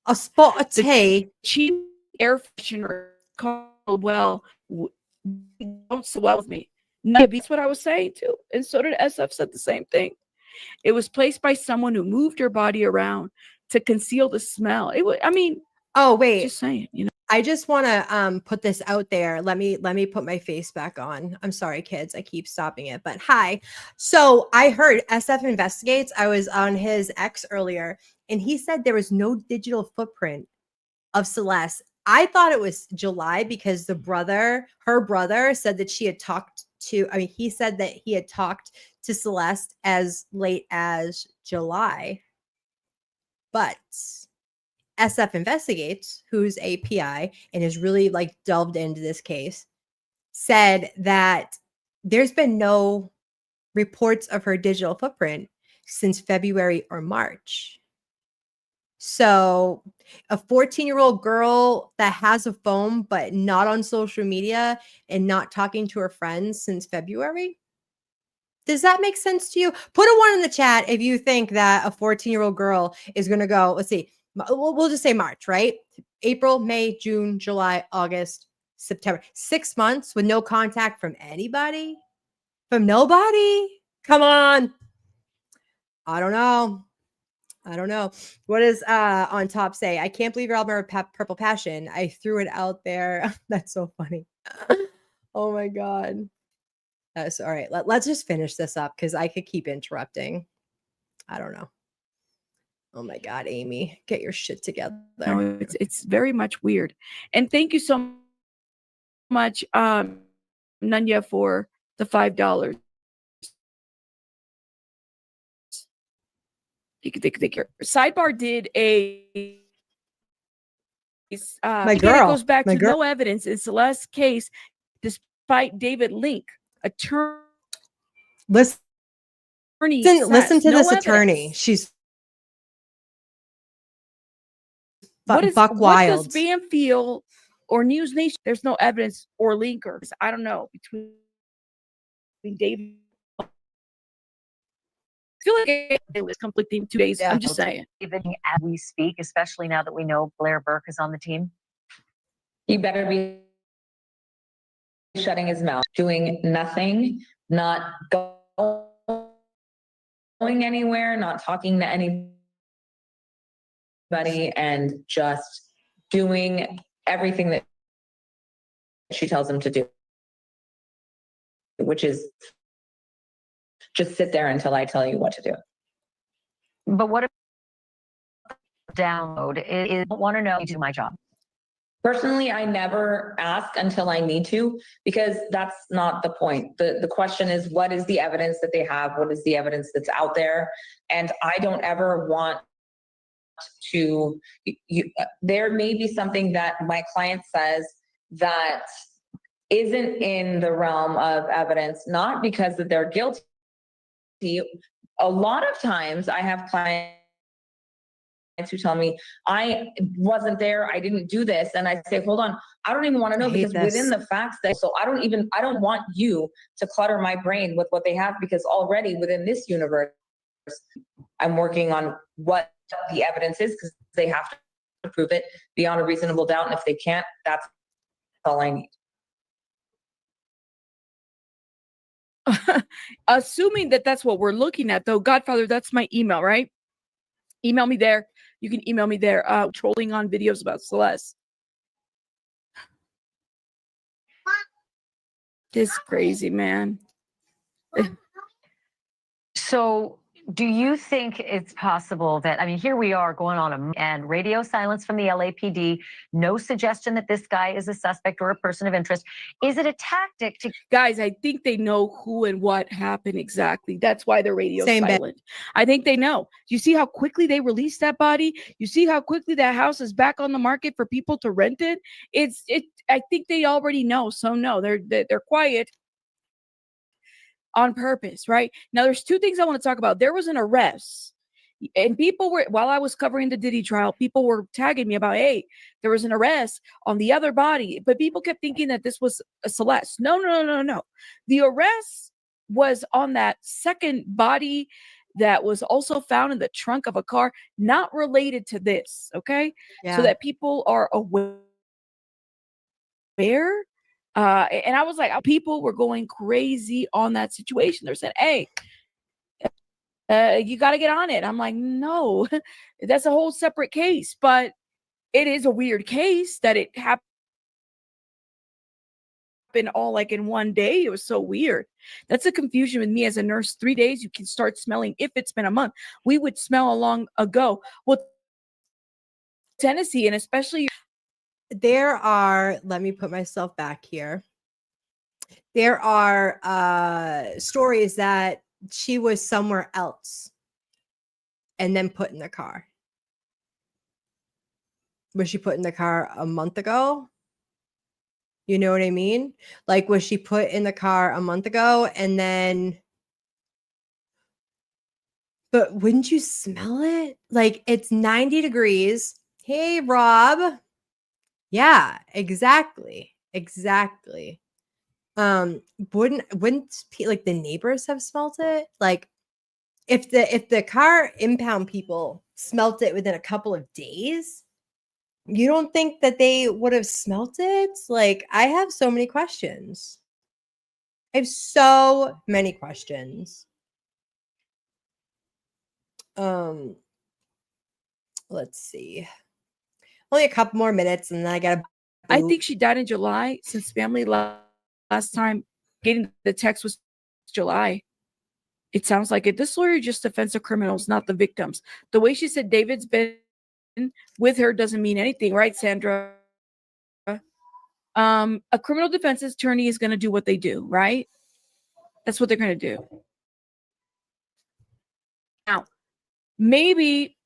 A spot of tea. Cheap air freshener called well. Don't so well with me. No, that's what I was saying too. And so did SF, said the same thing. It was placed by someone who moved her body around to conceal the smell. Oh, wait. Just saying, you know. I just want to put this out there. Let me put my face back on. I'm sorry, kids. I keep stopping it. But hi. So I heard SF Investigates. I was on his X earlier, and he said there was no digital footprint of Celeste. I thought it was July because her brother said that she had talked to, I mean, he said that he had talked to Celeste as late as July. But SF Investigates, who's a PI and is really like delved into this case, said that there's been no reports of her digital footprint since February or March. So a 14-year-old girl that has a phone but not on social media and not talking to her friends since February. Does that make sense to you? Put a 1 in the chat if you think that a 14-year-old girl is going to go, let's see, we'll just say March, right? April, May, June, July, August, September. 6 months with no contact from anybody? From nobody? Come on. I don't know. What does on top say? I can't believe your album Purple Passion. I threw it out there. That's so funny. Oh my God. That's all right. Let's just finish this up because I could keep interrupting. I don't know. Oh my God, Amy, get your shit together. No, it's very much weird. And thank you so much, Nanya, for the $5. Thank you. Sidebar did a My again, girl. it goes back My to girl. no evidence in Celeste's case, despite David Link, attorney. Listen says, to no this attorney. evidence. She's What buck wild. does Banfield or News Nation? There's no evidence or linkers. I don't know between David. I feel like it was conflicting 2 days. Yeah. I'm just saying. Even as we speak, especially now that we know Blair Burke is on the team? He better be shutting his mouth, doing nothing, not going anywhere, not talking to anybody, and just doing everything that she tells him to do, which is just sit there until I tell you what to do. But what if download is want to know to do my job? Personally, I never ask until I need to, because that's not the point. The question is, what is the evidence that they have? What is the evidence that's out there? And I don't ever want to, there may be something that my client says that isn't in the realm of evidence, not because that they're guilty. A lot of times I have clients who tell me, I wasn't there, I didn't do this. And I say, hold on, I don't even want to know, because within the facts that, so I don't want you to clutter my brain with what they have, because already within this universe, I'm working on what the evidence is, because they have to prove it beyond a reasonable doubt. And if they can't, that's all I need. Assuming that that's what we're looking at, though, Godfather, that's my email, right? Email me there. You can email me there. Trolling on videos about Celeste. This crazy, man. So do you think it's possible that, I mean, here we are going on and radio silence from the LAPD, no suggestion that this guy is a suspect or a person of interest. Is it a tactic to... Guys, I think they know who and what happened exactly. That's why the radio's silent. I think they know. You see how quickly they released that body? You see how quickly that house is back on the market for people to rent it? I think they already know. So no, they're quiet on purpose, right? Now, there's two things I want to talk about. There was an arrest, and people were, while I was covering the Diddy trial, people were tagging me about, hey, there was an arrest on the other body, but people kept thinking that this was a Celeste. No. The arrest was on that second body that was also found in the trunk of a car, not related to this, okay? Yeah. So that people are aware. And I was like, people were going crazy on that situation. They're saying, hey, you got to get on it. I'm like, no, that's a whole separate case. But it is a weird case that it happened all like in one day. It was so weird. That's a confusion with me as a nurse. 3 days, you can start smelling. If it's been a month, we would smell long ago. Well, Tennessee, and especially there are, let me put myself back here. There are stories that she was somewhere else and then put in the car. Was she put in the car a month ago? You know what I mean? Like, was she put in the car a month ago and then, but wouldn't you smell it? Like, it's 90 degrees. Hey, Rob. Yeah, exactly. Exactly. Wouldn't like the neighbors have smelt it? Like, if the car impound people smelt it within a couple of days, you don't think that they would have smelt it? Like, I have so many questions. I have so many questions. Let's see. Only a couple more minutes and then I gotta I think she died in July, since family last time getting the text was July. It sounds like it. This lawyer just defends the criminals, not the victims. The way she said David's been with her doesn't mean anything, right, Sandra? A criminal defense attorney is going to do what they do, right? That's what they're going to do. Now, maybe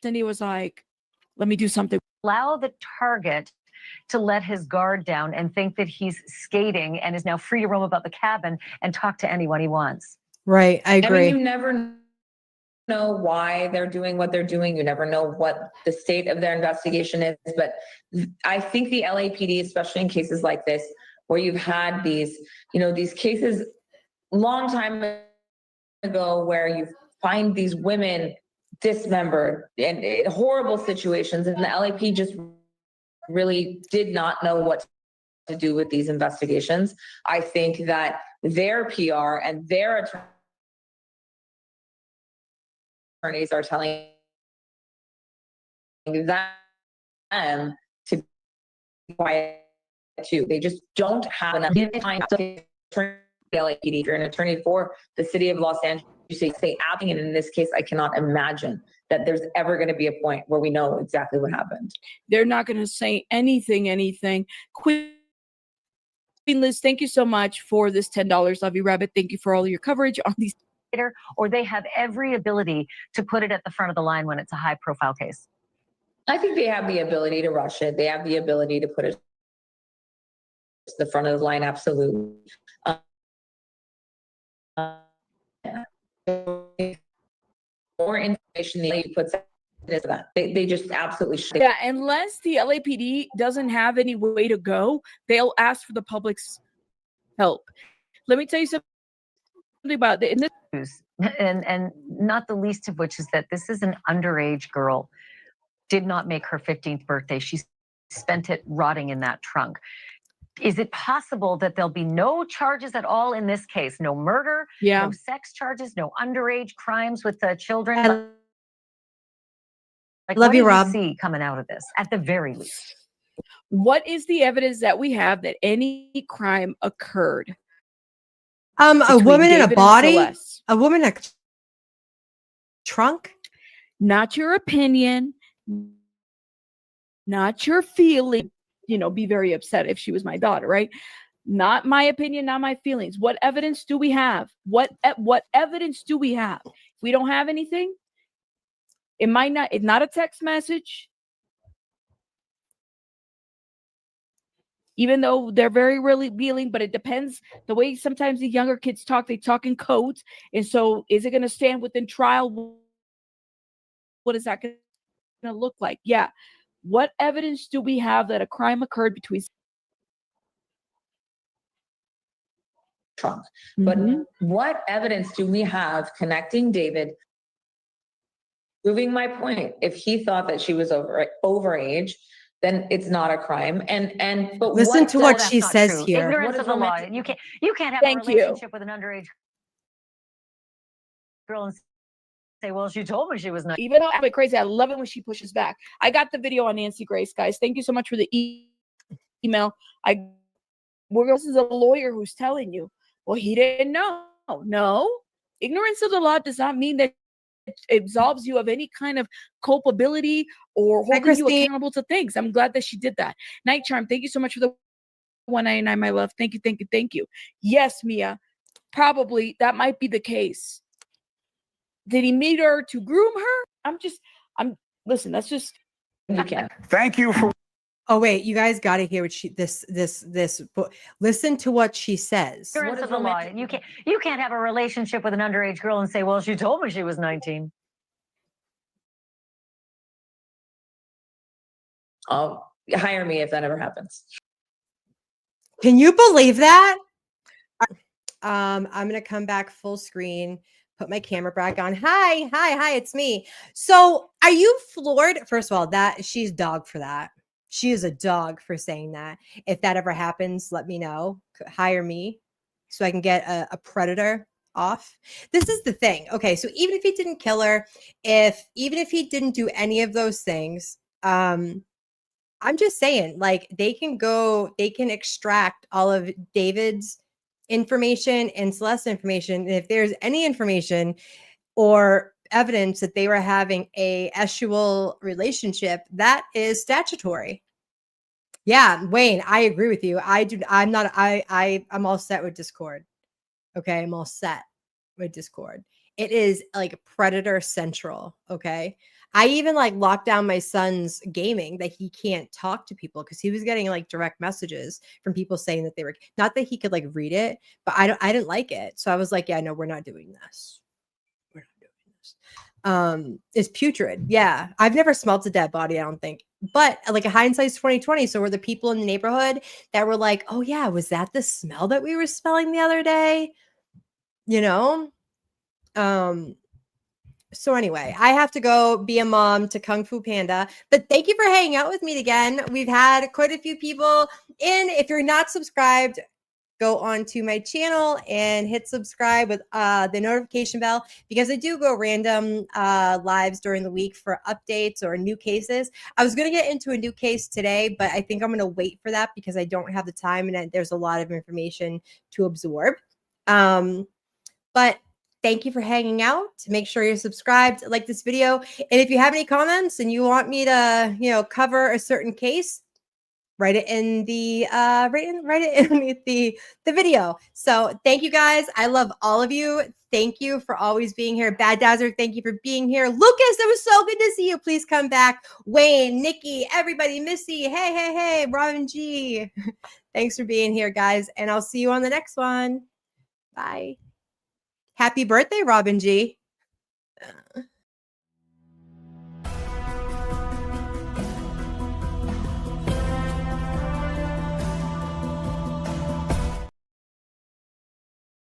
Cindy was like, let me do something. Allow the target to let his guard down and think that he's skating and is now free to roam about the cabin and talk to anyone he wants. Right, I agree. I mean, you never know why they're doing what they're doing. You never know what the state of their investigation is. But I think the LAPD, especially in cases like this, where you've had these, these cases long time ago where you find these women dismembered in horrible situations, and the LAPD just really did not know what to do with these investigations. I think that their PR and their attorneys are telling them to be quiet too. They just don't have enough time to turn the LAPD. If you're an attorney for the city of Los Angeles, you say apping, and in this case, I cannot imagine that there's ever going to be a point where we know exactly what happened. They're not going to say anything. Queen Liz, thank you so much for this $10. Love you, Rabbit. Thank you for all your coverage on these. Or they have every ability to put it at the front of the line when it's a high profile case. I think they have the ability to rush it. They have the ability to put it to the front of the line. Absolutely. More information they puts into that. They just absolutely should. Yeah, unless the LAPD doesn't have any way to go, they'll ask for the public's help. Let me tell you something about in this news, and not the least of which is that this is an underage girl. Did not make her 15th birthday. She spent it rotting in that trunk. Is it possible that there'll be no charges at all in this case? No murder, no sex charges, no underage crimes with the children? Like, love you, Rob. What do you see coming out of this, at the very least? What is the evidence that we have that any crime occurred? A woman in a body? A woman in a trunk? Not your opinion, not your feeling. Be very upset if she was my daughter, right? Not my opinion, not my feelings. What evidence do we have? What evidence do we have? If we don't have anything, it's not a text message. Even though they're very revealing, but it depends. The way sometimes the younger kids talk, they talk in codes. And so is it going to stand within trial? What is that going to look like? Yeah. What evidence do we have that a crime occurred between trunk? But what evidence do we have connecting David? Proving my point. If he thought that she was overage, then it's not a crime. But listen to what she says here. Ignorance of the law. You can't have a relationship with an underage girl and Say, well, she told me she was not. Even though I'm crazy, I love it when she pushes back. I got the video on Nancy Grace, guys. Thank you so much for the email. This is a lawyer who's telling you. Well, he didn't know. No, ignorance of the law does not mean that it absolves you of any kind of culpability or holding you accountable to things. I'm glad that she did that. Night Charm, thank you so much for the 199, my love. Thank you, thank you, thank you. Yes, Mia, probably that might be the case. Did he meet her to groom her? Listen, that's just, you can't. Thank you for. Oh wait, you guys got to hear what listen to what she says. Ignorance of the law. You can't have a relationship with an underage girl and say, well, she told me she was 19. Hire me if that ever happens. Can you believe that? I'm gonna come back full screen, put my camera back on. Hi, it's me. So are you floored? First of all, that she's dog for that. She is a dog for saying that. If that ever happens, let me know. Hire me so I can get a predator off. This is the thing. Okay, so even if he didn't kill her, even if he didn't do any of those things, I'm just saying, like, they can extract all of David's information and Celeste's information. And if there's any information or evidence that they were having a sexual relationship, that is statutory. Yeah, Wayne, I agree with you. I'm all set with Discord. Okay, I'm all set with Discord. It is like predator central. Okay, I even like locked down my son's gaming that he can't talk to people because he was getting like direct messages from people saying that they were, not that he could like read it, but I didn't like it. So I was like, yeah, no, we're not doing this. Is putrid. Yeah, I've never smelled a dead body, I don't think, but like a hindsight's 2020. So were the people in the neighborhood that were like, oh yeah, was that the smell that we were smelling the other day, you know? So anyway, I have to go be a mom to Kung Fu Panda, but thank you for hanging out with me again. We've had quite a few people in. If you're not subscribed, go on to my channel and hit subscribe with the notification bell, because I do go random lives during the week for updates or new cases. I was going to get into a new case today, but I think I'm going to wait for that because I don't have the time and there's a lot of information to absorb. But thank you for hanging out. Make sure you're subscribed, like this video. And if you have any comments and you want me to, cover a certain case, write it in the write it underneath the video. So thank you guys. I love all of you. Thank you for always being here. Bad Dazzler, thank you for being here. Lucas, it was so good to see you. Please come back. Wayne, Nikki, everybody, Missy, hey, Robin G. Thanks for being here, guys. And I'll see you on the next one. Bye. Happy birthday, Robin G.